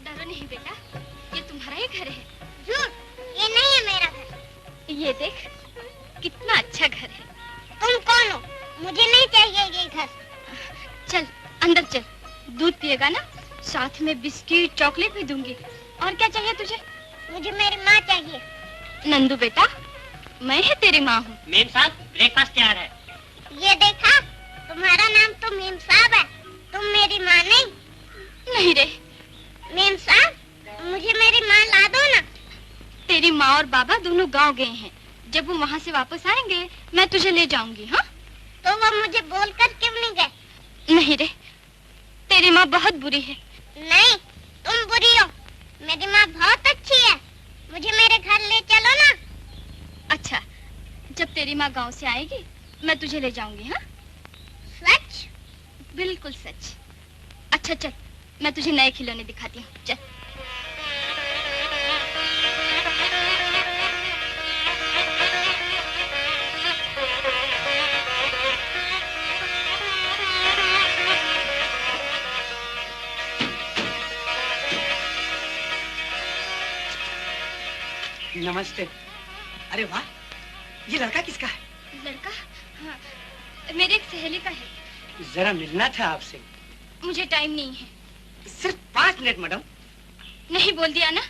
डरो नहीं बेटा, ये तुम्हारा ही घर है। झूठ, ये नहीं है मेरा घर। ये देख, कितना अच्छा घर है। तुम कौन हो? मुझे नहीं चाहिए ये घर। चल अंदर चल, दूध पिएगा ना, साथ में बिस्किट चॉकलेट भी दूंगी। और क्या चाहिए तुझे? मुझे मेरी माँ चाहिए। नंदू बेटा, मैं ही तेरी माँ हूँ। मेम साहब, ब्रेकफास्ट तैयार है। ये देखा, तुम्हारा नाम तो मेम साहब है, तुम मेरी माँ नहीं। नहीं रे मेम साहब, मुझे मेरी माँ ला दो ना। तेरी माँ और बाबा दोनों गाँव गए हैं, जब वो वहाँ से वापस आएंगे मैं तुझे ले जाऊंगी। हाँ, तो वो मुझे बोलकर क्यों नहीं गए? नहीं रे, तेरी माँ बहुत बुरी है। नहीं, तुम बुरी हो। मेरी माँ बहुत अच्छी है, मुझे मेरे घर ले चलो ना। अच्छा, जब तेरी माँ गांव से आएगी मैं तुझे ले जाऊंगी। हाँ, सच? बिल्कुल सच। अच्छा चल, मैं तुझे नए खिलौने दिखाती हूँ। चल। नमस्ते। अरे वाह, ये लड़का किसका है? लड़का? हाँ, मेरे एक सहेली का है। जरा मिलना था आपसे। मुझे टाइम नहीं है। सिर्फ 5 मिनट मैडम। नहीं बोल दिया ना?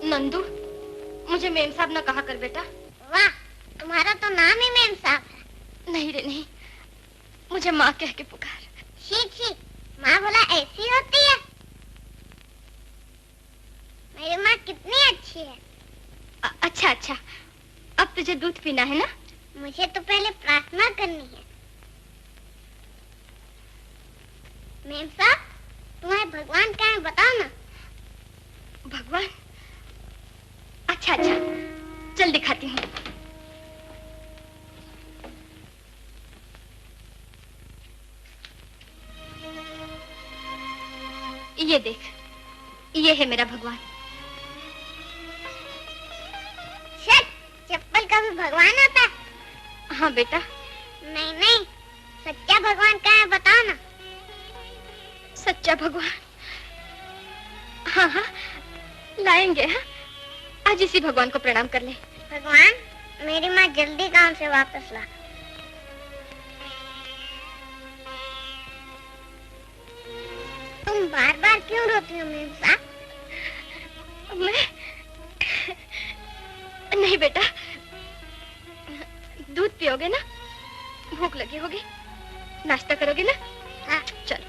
नंदू, मुझे मेम साहब न कहा कर बेटा। वाह, तुम्हारा तो नाम ही मेम साहब है। नहीं रे नहीं, मुझे माँ कह के पुकार। छी छी, माँ भला ऐसी होती है? मेरी माँ कितनी अच्छी है। अच्छा अच्छा, अब तुझे दूध पीना है ना? मुझे तो पहले प्रार्थना करनी है। मेम साहब, तुम्हें भगवान कहाँ है बताओ ना। भगवान? अच्छा अच्छा, चल दिखाती हूँ। ये देख, ये है मेरा भगवान। चप्पल का भी भगवान होता है? हाँ बेटा। नहीं नहीं, सच्चा भगवान कहाँ है बताओ ना। सच्चा भगवान? हाँ हाँ, लाएंगे। हाँ, आज इसी भगवान को प्रणाम कर ले। भगवान, मेरी माँ जल्दी गांव से वापस ला। तुम बार बार क्यों रोती हो मेम साहब? मैं नहीं बेटा, दूध पियोगे ना? भूख लगी होगी, नाश्ता करोगे ना? हाँ। चलो।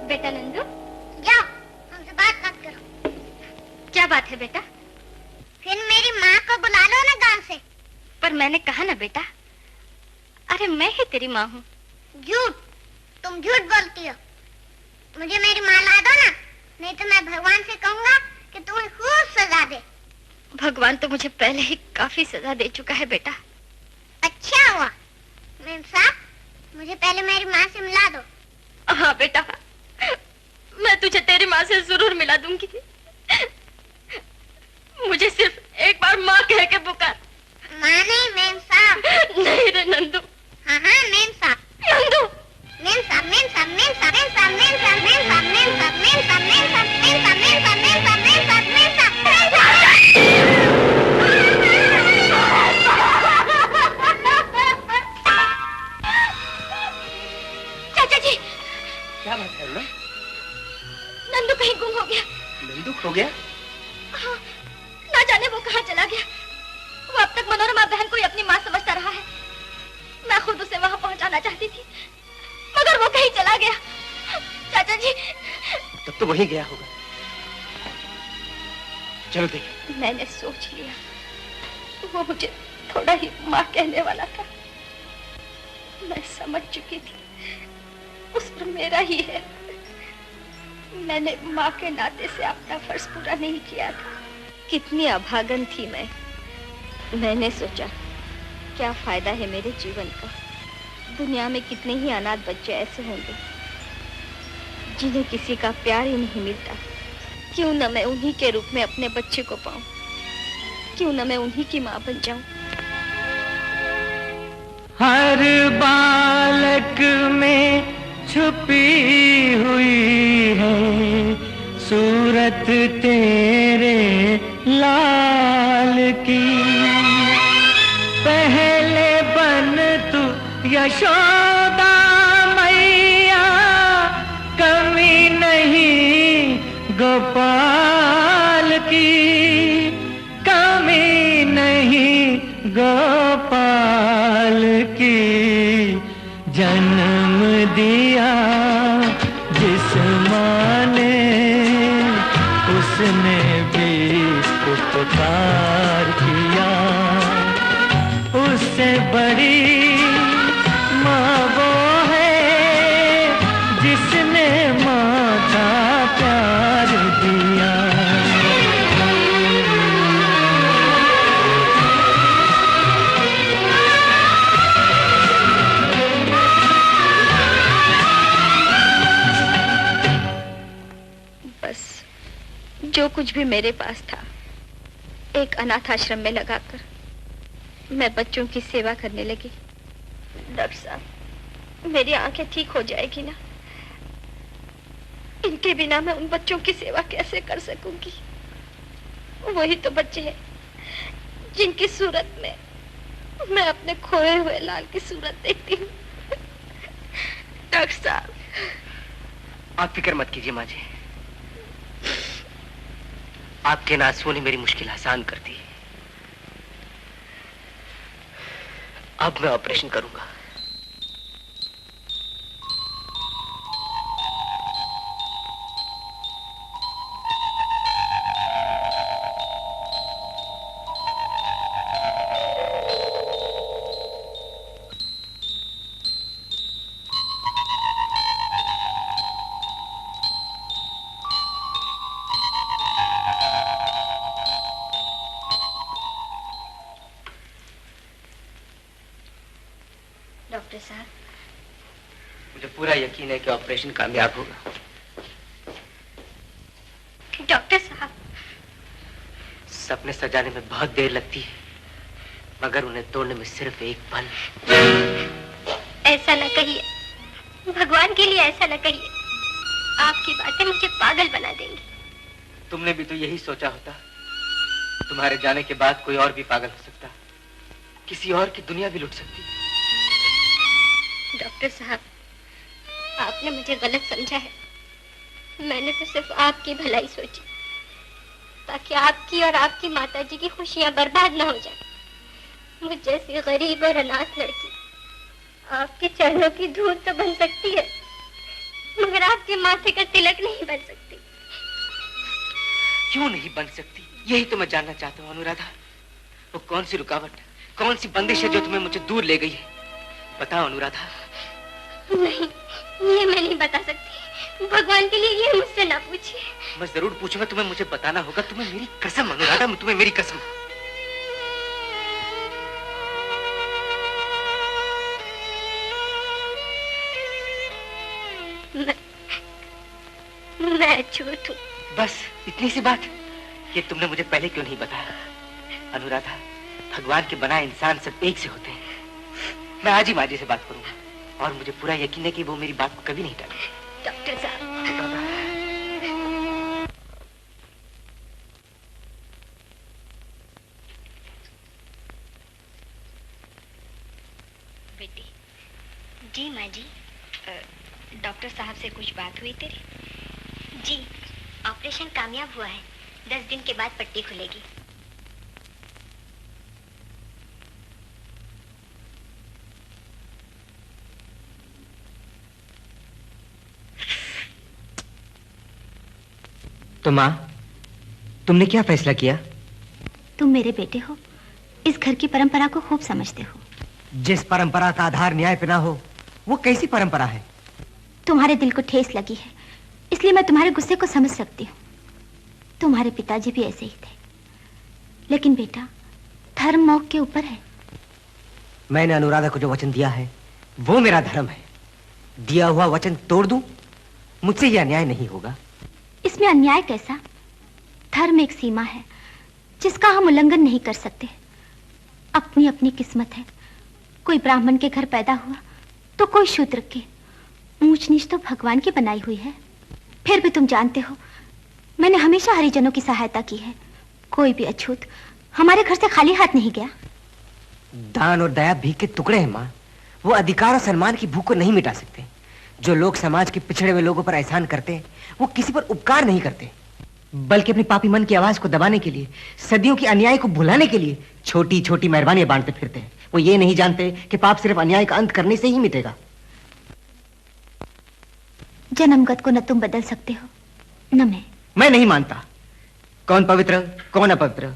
बेटा नंदू, जाओ, हमसे बात मत करो। क्या बात है बेटा? फिर मेरी माँ को बुला लो ना गांव से। पर मैंने कहा ना बेटा, अरे मैं ही तेरी माँ हूँ। झूठ, तुम झूठ बोलती हो। मुझे मेरी माँ ला दो ना, नहीं तो मैं भगवान से कहूँगा कि तुम्हें खूब सजा दे। भगवान तो मुझे पहले ही काफी सजा दे चुका है बेटा। अच्छा हुआ। मेम साहब, मुझे पहले मेरी माँ से मिला दो। हाँ बेटा, मैं मैं तुझे तेरी माँ से जरूर मिला दूंगी। मुझे सिर्फ एक बार माँ कह के पुकार। माँ नहीं, मेम साहब। नहीं रे नंदू। हाँ हाँ, मेम साहब। नंदू। मेम साहब, मेम साहब, मेम साहब, मेम साहब, मेम साहब, मेम साहब, मेम साहब, मेम साहब, मेम साहब, मेम साहब, मेम साहब, मेम साहब, मेम साहब, मेम साहब, मेम साहब। चाचा जी, क्या बात है? नंदू कहीं गुम हो गया। नंदू खो गया? हाँ, ना जाने वो कहाँ चला गया। वो अब तक मनोरमा बहन को ही अपनी माँ समझता रहा है। मैं खुद उसे वहाँ पहुँचाना चाहती थी, मगर वो कहीं चला गया। चाचा जी, तब तो वहीं गया होगा। चलो देखें। मैंने सोच लिया, वो मुझे थोड़ा ही माँ कहने वाला था। मैं समझ चुकी थी उस पर मेरा ही है। मैंने माँ के नाते से अपना फर्ज पूरा नहीं किया था। कितनी अभागन थी मैं। मैंने सोचा क्या फायदा है मेरे जीवन का। दुनिया में कितने ही अनाथ बच्चे ऐसे होंगे जिन्हें किसी का प्यार ही नहीं मिलता। क्यों न मैं उन्हीं के रूप में अपने बच्चे को पाऊं, क्यों न मैं उन्हीं की माँ बन जाऊं। हर बालक में छुपी हुई है सूरत तेरे लाल की। पहले बन तू यशोदा मैया, कमी नहीं गोपाल की, कमी नहीं गोपाल की। जन्म दिया जिस माँ ने, उसने भी उपकार किया। उससे बड़ी माँ वो है जिसने माँ का प्यार दिया। बस जो कुछ भी मेरे पास था एक अनाथ आश्रम में लगाकर मैं बच्चों की सेवा करने लगी। डॉक्टर साहब, मेरी आंखें ठीक हो जाएगी ना? इनके बिना मैं उन बच्चों की सेवा कैसे कर सकूंगी? वही तो बच्चे हैं जिनकी सूरत में मैं अपने खोए हुए लाल की सूरत देखती हूँ। डॉक्टर साहब, आप फिक्र मत कीजिए माँ जी। आपके नासुओं ने मेरी मुश्किल आसान कर दी। अब मैं ऑपरेशन करूंगा। डॉक्टर साहब, मुझे पूरा यकीन है कि ऑपरेशन कामयाब होगा। डॉक्टर साहब, सपने सजाने में बहुत देर लगती है, मगर उन्हें तोड़ने में सिर्फ एक पल। ऐसा न कहिए, भगवान के लिए ऐसा न कहिए। आपकी बातें मुझे पागल बना देंगी। तुमने भी तो यही सोचा होता। तुम्हारे जाने के बाद कोई और भी पागल हो सकता, किसी और की दुनिया भी लुट सकती। डॉक्टर साहब, आपने मुझे गलत समझा है। मैंने तो सिर्फ आपकी भलाई सोची, ताकि आपकी और आपकी माताजी की खुशियां बर्बाद न हो जाए। मुझ जैसी गरीब और अनाथ लड़की आपके चरणों की धूल तो बन सकती है, मगर आपके माथे का तिलक नहीं बन सकती। क्यों नहीं बन सकती? यही तो मैं जानना चाहता हूँ अनुराधा। वो कौन सी रुकावट, कौन सी बंदिश है जो तुम्हें मुझे दूर ले गई है? बताओ अनुराधा। नहीं, ये मैं नहीं बता सकती। भगवान के लिए ये मुझसे ना पूछिए। मैं जरूर पूछूंगा, तुम्हें मुझे बताना होगा। तुम्हें मेरी कसम अनुराधा, तुम्हें मेरी कसम। मैं अछूत हूँ। बस इतनी सी बात कि तुमने मुझे पहले क्यों नहीं बताया? अनुराधा, भगवान के बनाए इंसान सब एक से होते हैं। मैं आज ही माँ जी से बात करूंगा और मुझे पूरा यकीन है कि वो मेरी बात को कभी नहीं टालेंगे। डॉक्टर साहब, बेटी। जी माँ जी। डॉक्टर साहब से कुछ बात हुई तेरी? जी, ऑपरेशन कामयाब हुआ है। 10 दिन के बाद पट्टी खुलेगी। तो माँ, तुमने क्या फैसला किया? तुम मेरे बेटे हो, इस घर की परंपरा को खूब समझते हो। जिस परंपरा का आधार न्याय पे ना हो, वो कैसी परंपरा है? तुम्हारे दिल को ठेस लगी है, इसलिए मैं तुम्हारे गुस्से को समझ सकती हूँ। तुम्हारे पिताजी भी ऐसे ही थे, लेकिन बेटा, धर्म मौत के ऊपर है। मैंने अनुराधा को जो वचन दिया है, वो मेरा धर्म है। दिया हुआ वचन तोड़ दूं, मुझसे यह अन्याय नहीं होगा। इसमें अन्याय कैसा? धर्म एक सीमा है जिसका हम उल्लंघन नहीं कर सकते। अपनी अपनी किस्मत है। कोई ब्राह्मण के घर पैदा हुआ तो कोई शूद्र के। ऊंच नीच तो भगवान की बनाई हुई है। फिर भी तुम जानते हो, मैंने हमेशा हरिजनों की सहायता की है। कोई भी अछूत हमारे घर से खाली हाथ नहीं गया। दान और दया भीख के टुकड़े हैं माँ। वो अधिकार और सम्मान की भूख को नहीं मिटा सकते। जो लोग समाज के पिछड़े हुए लोगों पर एहसान करते हैं, वो किसी पर उपकार नहीं करते, बल्कि अपनी पापी मन की आवाज को दबाने के लिए, सदियों की अन्याय को भुलाने के लिए छोटी छोटी मेहरबानियां बांटते फिरते हैं। वो ये नहीं जानते कि पाप सिर्फ अन्याय का अंत करने से ही मिटेगा। जन्मगत को न तुम बदल सकते हो, न मैं नहीं मानता। कौन पवित्र कौन अपवित्र,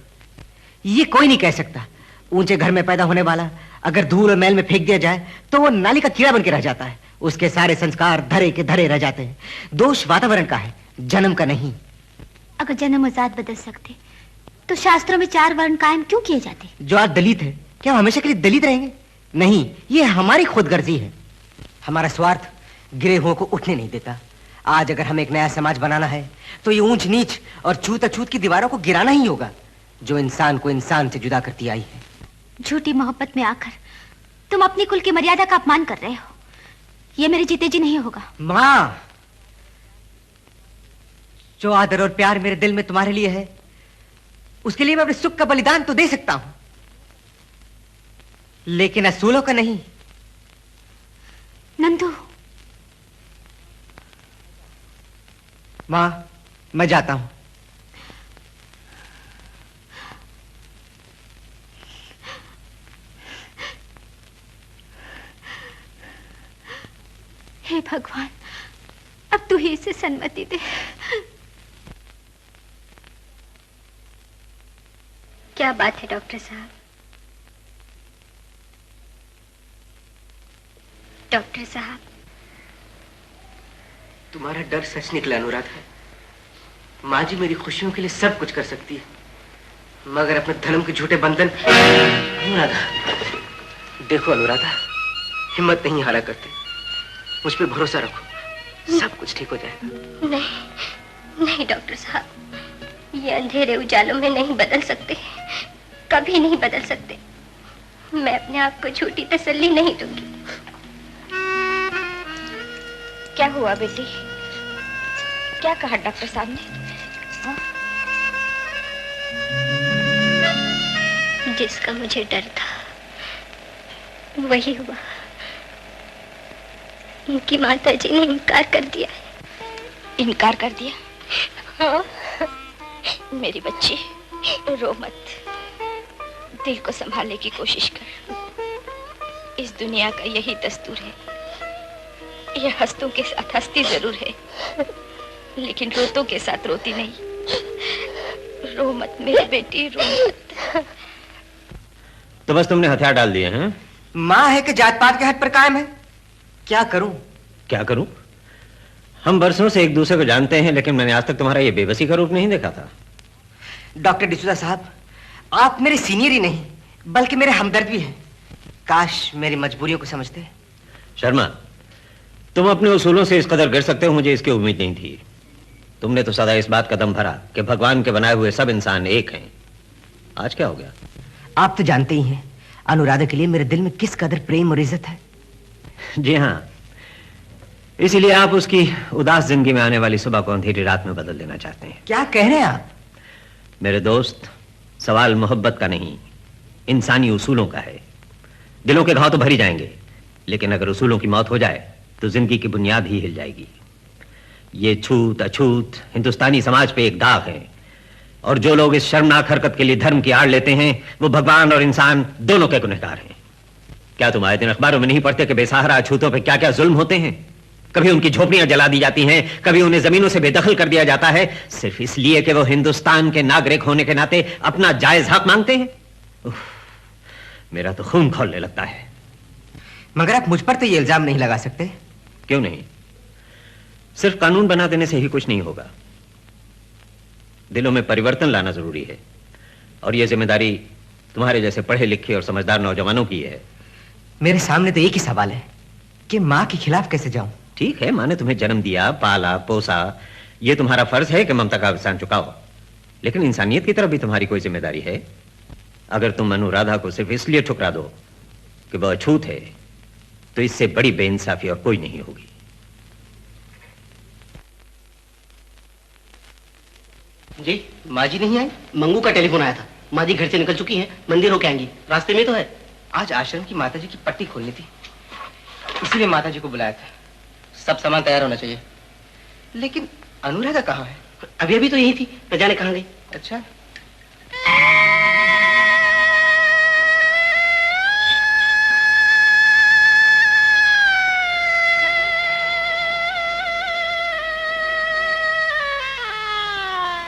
ये कोई नहीं कह सकता। ऊंचे घर में पैदा होने वाला अगर धूल और मैल में फेंक दिया जाए तो वो नाली का कीड़ा बन के रह जाता है। उसके सारे संस्कार धरे के धरे रह जाते हैं। दोष वातावरण का है, जन्म का नहीं। अगर जन्म और जात बदल सकते तो शास्त्रों में 4 वर्ण कायम क्यों किए जाते? जो आज दलित है, क्या हमेशा के लिए दलित रहेंगे? नहीं, ये हमारी खुदगर्जी है। हमारा स्वार्थ गिरे हुओं को उठने नहीं देता। आज अगर हमें एक नया समाज बनाना है तो ये ऊंच नीच और छूत अछूत की दीवारों को गिराना ही होगा, जो इंसान को इंसान से जुदा करती आई है। झूठी मोहब्बत में आकर तुम अपनी कुल की मर्यादा का अपमान कर रहे हो। ये मेरे जीते जी नहीं होगा। माँ, जो आदर और प्यार मेरे दिल में तुम्हारे लिए है, उसके लिए मैं अपने सुख का बलिदान तो दे सकता हूं, लेकिन असूलों का नहीं। नंदू। माँ, मैं जाता हूं। हे भगवान, अब तू ही इसे सन्मति दे। क्या बात है डॉक्टर साहब? डॉक्टर साहब, तुम्हारा डर सच निकला अनुराधा। माँ जी मेरी खुशियों के लिए सब कुछ कर सकती है, मगर अपने धर्म के झूठे बंधन। अनुराधा, देखो अनुराधा, हिम्मत नहीं हारा करते। मुझ पे भरोसा रखो, सब कुछ ठीक हो जाएगा। नहीं नहीं डॉक्टर साहब, ये अंधेरे उजालों में नहीं बदल सकते, कभी नहीं बदल सकते। मैं अपने आप को झूठी तसल्ली नहीं दूंगी। क्या हुआ बेटी? क्या कहा डॉक्टर साहब ने? जिसका मुझे डर था वही हुआ। उनकी माता जी ने इनकार कर दिया है। इनकार कर दिया? हाँ। मेरी बच्ची, रो मत। दिल को संभालने की कोशिश कर। इस दुनिया का यही दस्तूर है। यह हंसतों के साथ हंसती जरूर है, लेकिन रोतों के साथ रोती नहीं। रो मत मेरी बेटी, रो मत। तो बस तुमने हथियार डाल दिए हैं? माँ है कि जात पात के हट पर कायम है। क्या करूं? क्या करूं? हम बरसों से एक दूसरे को जानते हैं, लेकिन मैंने आज तक तुम्हारा ये बेबसी का रूप नहीं देखा था। डॉक्टर डिसूजा साहब, आप मेरे सीनियर ही नहीं बल्कि मेरे हमदर्द भी हैं। काश मेरी मजबूरियों को समझते। शर्मा, तुम अपने उसूलों से इस कदर गिर सकते हो, मुझे इसकी उम्मीद नहीं थी। तुमने तो सदा इस बात का दम भरा कि भगवान के बनाए हुए सब इंसान एक हैं। आज क्या हो गया? आप तो जानते ही हैं अनुराधा के लिए मेरे दिल में किस कदर प्रेम और इज्जत है। जी हाँ, इसीलिए आप उसकी उदास जिंदगी में आने वाली सुबह को अंधेरी रात में बदल देना चाहते हैं। क्या कह रहे हैं आप? मेरे दोस्त, सवाल मोहब्बत का नहीं, इंसानी उसूलों का है। दिलों के घाव तो भरी जाएंगे, लेकिन अगर उसूलों की मौत हो जाए तो जिंदगी की बुनियाद ही हिल जाएगी। ये छूत अछूत हिंदुस्तानी समाज पे एक दाग है, और जो लोग इस शर्मनाक हरकत के लिए धर्म की आड़ लेते हैं वो भगवान और इंसान दोनों के गुनहगार हैं। क्या तुम आए दिन अखबारों में नहीं पढ़ते कि बेसहारा अछूतों पे क्या क्या जुल्म होते हैं? कभी उनकी झोपड़ियां जला दी जाती हैं, कभी उन्हें जमीनों से बेदखल कर दिया जाता है, सिर्फ इसलिए कि वो हिंदुस्तान के नागरिक होने के नाते अपना जायज हक मांगते हैं। मेरा तो खून खौलने लगता है। मगर आप मुझ पर तो ये इल्जाम नहीं लगा सकते। क्यों नहीं? सिर्फ कानून बना देने से ही कुछ नहीं होगा। दिलों में परिवर्तन लाना जरूरी है, और यह जिम्मेदारी तुम्हारे जैसे पढ़े लिखे और समझदार नौजवानों की है। मेरे सामने तो एक ही सवाल है कि माँ के खिलाफ कैसे जाऊं? ठीक है, माँ ने तुम्हें जन्म दिया, पाला, पोसा, यह तुम्हारा फर्ज है कि ममता का एहसान चुकाओ, लेकिन इंसानियत की तरफ भी तुम्हारी कोई जिम्मेदारी है। अगर तुम अनुराधा को सिर्फ इसलिए ठुकरा दो कि वह अछूत है, तो इससे बड़ी बेइंसाफी और कोई नहीं होगी। जी, माँ जी नहीं आई? मंगू का टेलीफोन आया था। माँ जी घर से निकल चुकी हैं, मंदिर होके आएंगी, रास्ते में तो है। आज आश्रम की माताजी की पट्टी खोलनी थी, इसीलिए माताजी को बुलाया था। सब सामान तैयार होना चाहिए। लेकिन अनुराधा कहाँ है? अभी अभी तो यही थी, न जाने कहाँ गई। अच्छा,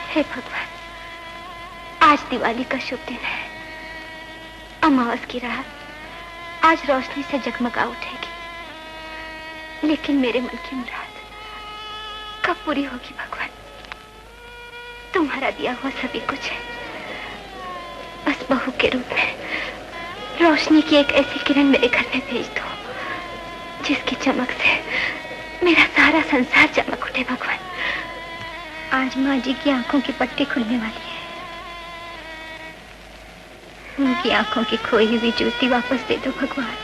हे भगवान, आज दिवाली का शुभ दिन है। अमावस की रात आज रोशनी से जगमगा उठेगी, लेकिन मेरे मन की मुराद कब पूरी होगी भगवान? तुम्हारा दिया हुआ सभी कुछ है, बस बहू के रूप में रोशनी की एक ऐसी किरण मेरे घर में भेज दो जिसकी चमक से मेरा सारा संसार चमक उठे भगवान। आज माँ जी की आंखों की पट्टी खुलने वाली है। उनकी आंखों की खोई हुई ज्योति वापस दे दो भगवान।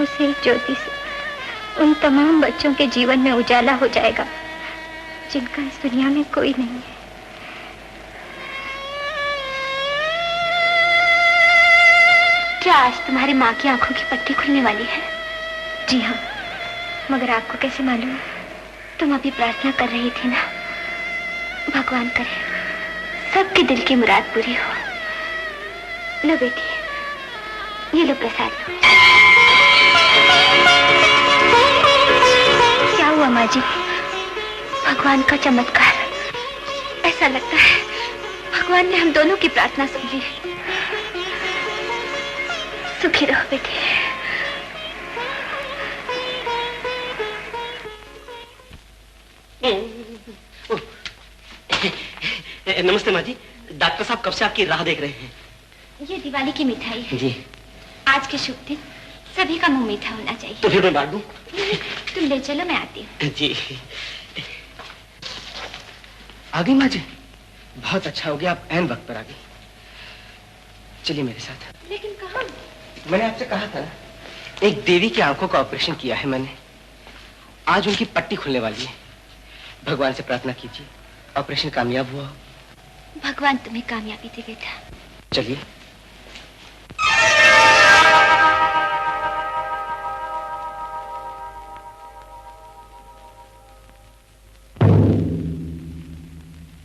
उसे ज्योति से उन तमाम बच्चों के जीवन में उजाला हो जाएगा जिनका इस दुनिया में कोई नहीं है। क्या आज तुम्हारी माँ की आंखों की पट्टी खुलने वाली है? जी हाँ, मगर आपको कैसे मालूम? तुम अभी प्रार्थना कर रही थी ना। भगवान करे सबके दिल की मुराद पूरी हो। लो बेटी, ये लो प्रसाद। क्या हुआ माँ जी? भगवान का चमत्कार। ऐसा लगता है भगवान ने हम दोनों की प्रार्थना सुन ली। सुखी रहो बेटी। नमस्ते माँ जी, डॉक्टर साहब कब से आपकी राह देख रहे हैं। ये दिवाली की मिठाई है जी। आज के शुभ दिन सभी का मुंह मीठा होना चाहिए। तो फिर मैं बांट दूं? तुम ले चलो, मैं आती हूँ। जी। आ गई माँ जी? बहुत अच्छा हो गया, आप ऐन वक्त पर आ गई। चलिए मेरे साथ। लेकिन कहाँ? मैंने आपसे कहा था ना, एक देवी की आंखों का ऑपरेशन किया है मैंने। आज उनकी पट्टी खुलने वाली है। भगवान से प्रार्थना कीजिए ऑपरेशन कामयाब हुआ। भगवान तुम्हें कामयाबी दे बेटा। चलिए।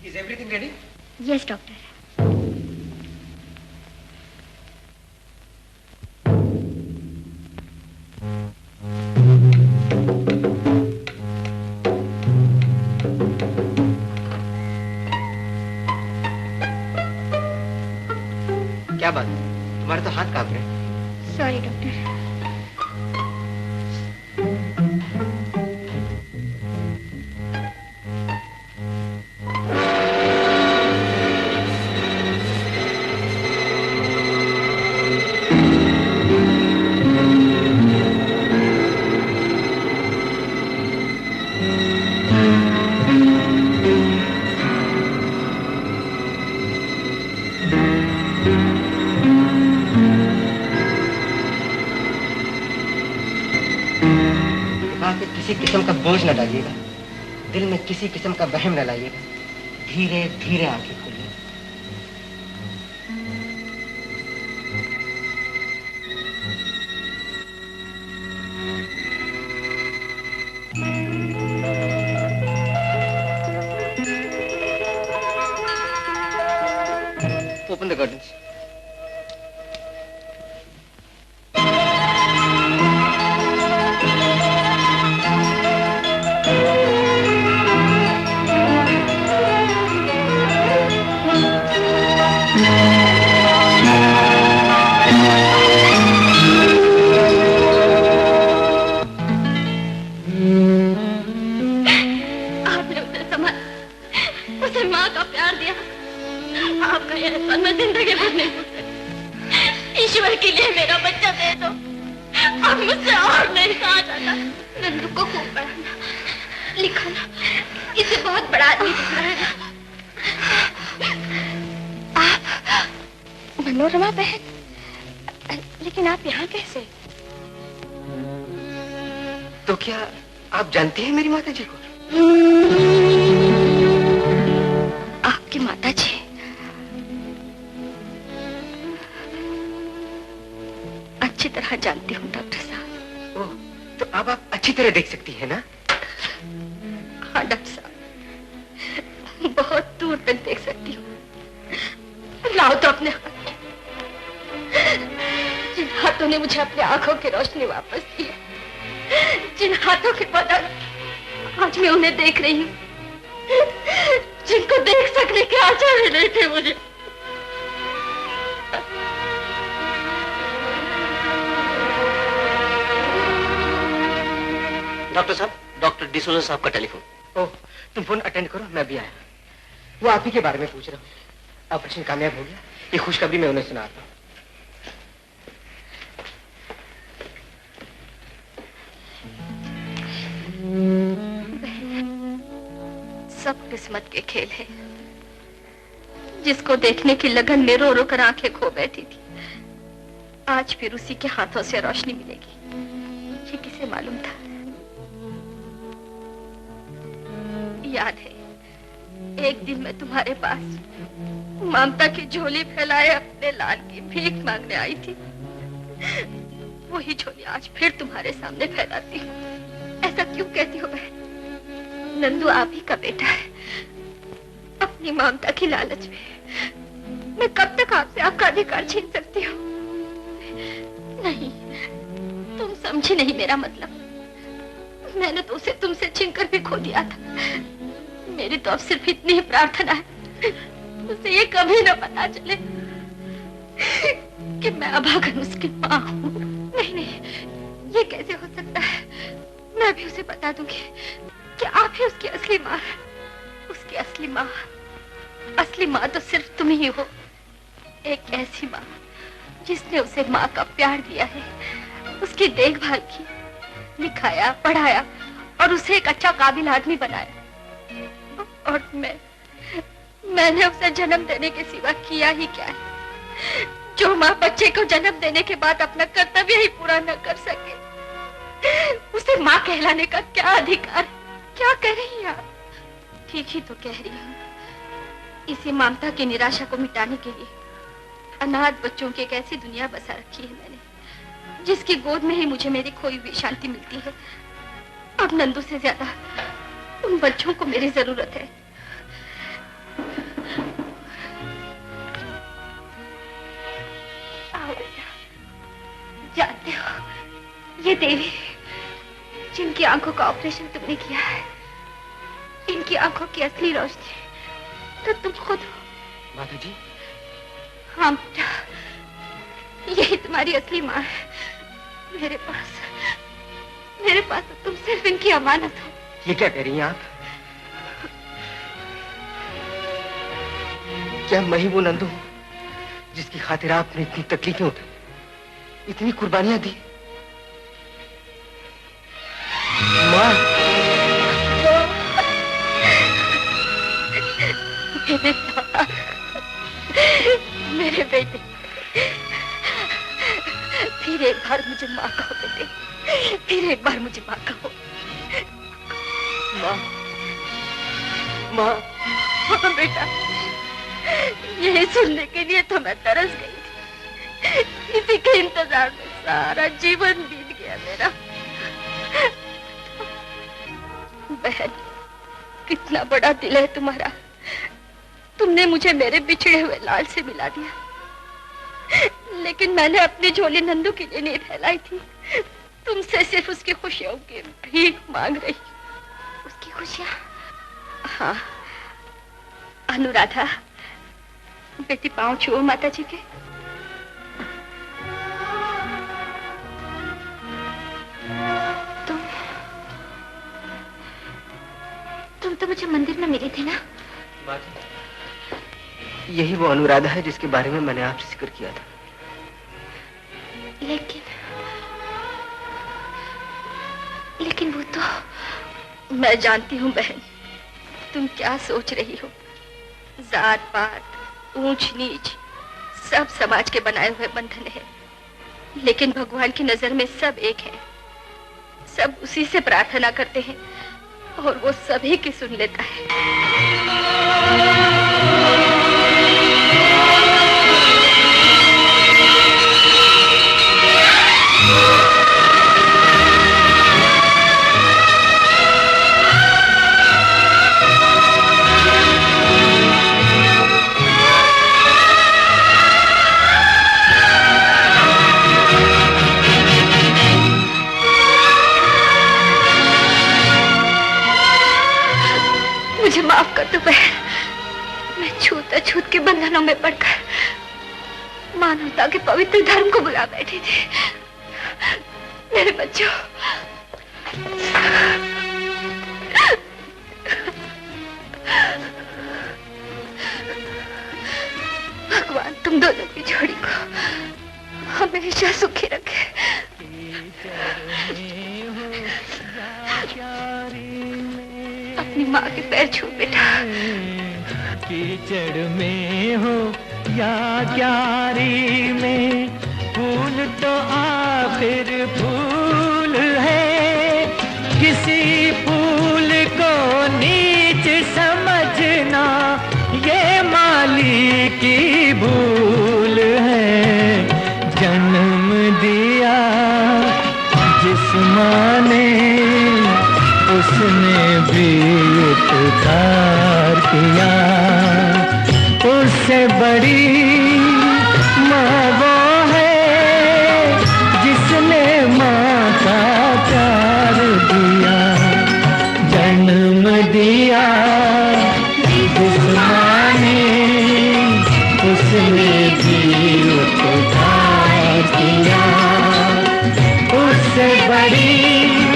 Is everything ready? Yes, doctor. क्या बात, तुम्हारे तो हाथ कांप रहे। Sorry doctor. माँ पे किसी किस्म का बोझ न डालिएगा, दिल में किसी किस्म का वहम न लाइएगा। धीरे धीरे आंखें खोलिए। Open the curtains. आपने उसे माँ का प्यार दिया, आपका ये एहसान मैं जिंदगी भर नहीं भूल सकती। ईश्वर के लिए मेरा बच्चा दे दो, अब मुझसे और नहीं कहा जाता। नंदू को खूब पढ़ाना लिखाना, इसे बहुत बड़ा आदमी दिखना है। आप मनोरमा बहन, लेकिन आप यहाँ कैसे? तो क्या आप जानती हैं मेरी माता जी को? आपकी माता जी? अच्छी तरह जानती हूँ डॉक्टर साहब। ओह, तो अब आप अच्छी तरह देख सकती हैं ना? हाँ डॉक्टर साहब, बहुत दूर तक देख सकती हूँ। लाओ तो अपने हाथ। जिन हाथों ने मुझे अपनी आंखों की रोशनी वापस दी है, जिन हाथों के बदल आज मैं उन्हें देख रही हूँ, जिनको देख सकने के आशा भी नहीं थे मुझे। डॉक्टर साहब, डॉक्टर डिसोजा साहब का टेलीफोन। ओह, तुम फोन अटेंड करो, मैं भी आया। वो आप ही के बारे में पूछ रहा हूँ। ऑपरेशन कामयाब हो गया, ये खुशखबरी मैं उन्हें सुनाता हूँ। सब किस्मत के खेल है। जिसको देखने की लगन में रो रो कर आंखें खो बैठी थी, आज फिर उसी के हाथों से रोशनी मिलेगी। ये किसे मालूम था? याद है एक दिन मैं तुम्हारे पास ममता की झोली फैलाए अपने लाल की भीख मांगने आई थी। वही झोली आज फिर तुम्हारे सामने फैलाती हूँ। ऐसा क्यों कहती हो बहन? नंदू आप ही का बेटा है। अपनी ममता की लालच में मैं कब तक आपसे आपका अधिकार छीन सकती हूँ? नहीं, तुम समझी नहीं मेरा मतलब। मैंने तो उसे तुमसे छीनकर भी खो दिया था। मेरी तो अब सिर्फ इतनी ही प्रार्थना है, उसे ये कभी न पता चले कि मैं अभागन उसकी माँ हूँ। नहीं नहीं, ये कैसे हो सकता है? मैं भी उसे बता दूंगी कि आप ही उसकी असली माँ है। उसकी असली माँ तो सिर्फ तुम ही हो। एक ऐसी माँ जिसने उसे माँ का प्यार दिया है, उसकी देखभाल की, लिखाया पढ़ाया और उसे एक अच्छा काबिल आदमी बनाया। और मैंने उसे जन्म देने के सिवा किया ही क्या है? जो माँ बच्चे को जन्म देने के बाद अपना कर्तव्य ही पूरा न कर सके, उसे माँ कहलाने का क्या अधिकार? क्या कह रही हैं आप? ठीक ही तो कह रही हूँ। इसी ममता की निराशा को मिटाने के लिए अनाथ बच्चों की एक ऐसी दुनिया बसा रखी है मैंने, जिसकी गोद में ही मुझे मेरी खोई हुई शांति मिलती है। अब नंदू से ज्यादा उन बच्चों को मेरी जरूरत है। आओ बेटा, जानते हो ये देवी जिनकी आंखों का ऑपरेशन तुमने किया है, इनकी आंखों की असली रोशनी तो तुम खुद हो। माता जी? हाँ बेटा, यही तुम्हारी असली माँ है। मेरे पास तो तुम सिर्फ इनकी अमानत हो। ये क्या कह रही हैं आप? क्या मैं ही वो नंदू हूँ जिसकी खातिर आपने इतनी तकलीफें उठाई, इतनी कुर्बानियां दी? माँ, मेरे बेटे, फिर एक बार मुझे माँ कहो बेटे, फिर एक बार मुझे माँ कहो। माँ, माँ, हाँ बेटा, यही सुनने के लिए तो मैं तरस गई थी। इसी के इंतजार में सारा जीवन बीत गया मेरा। बहन, कितना बड़ा दिल है तुम्हारा। तुमने मुझे मेरे बिछड़े हुए लाल से मिला दिया, लेकिन मैंने अपनी झोली नंदू के लिए नहीं फैलाई थी। तुमसे सिर्फ उसकी खुशियों की भीख मांग रही। उसकी खुशियाँ? हाँ। अनुराधा, बेटी पाँव छुओ माता जी के। तुम तो मुझे मंदिर में मिली थी ना? यही वो अनुराधा है जिसके बारे में मैंने आपसे जिक्र किया था। लेकिन वो तो मैं जानती हूँ बहन, तुम क्या सोच रही हो। जात पात, ऊंच नीच, सब समाज के बनाए हुए बंधन है, लेकिन भगवान की नजर में सब एक है। सब उसी से प्रार्थना करते हैं और वो सभी की सुन लेता है। मुझे माफ कर दो बहन, मैं छूत के बंधनों में पड़कर मानवता के पवित्र धर्म को बुला बैठी थी। मेरे बच्चों, भगवान तुम दोनों की जोड़ी को हमेशा सुखी रखे। अपनी माँ के पैर छू बेटा। कीचड़ में हो या क्यारी में, फूल तो आखिर फूल है। किसी फूल को नीच समझना ये माली की भूल है। जन्म दिया जिस माँ ने, उसने भी उपकार किया। उससे बड़ी माँ वो है जिसने माँ का प्यार दिया। जन्म दिया जिस माँ ने, उसने भी उपकार किया। उससे बड़ी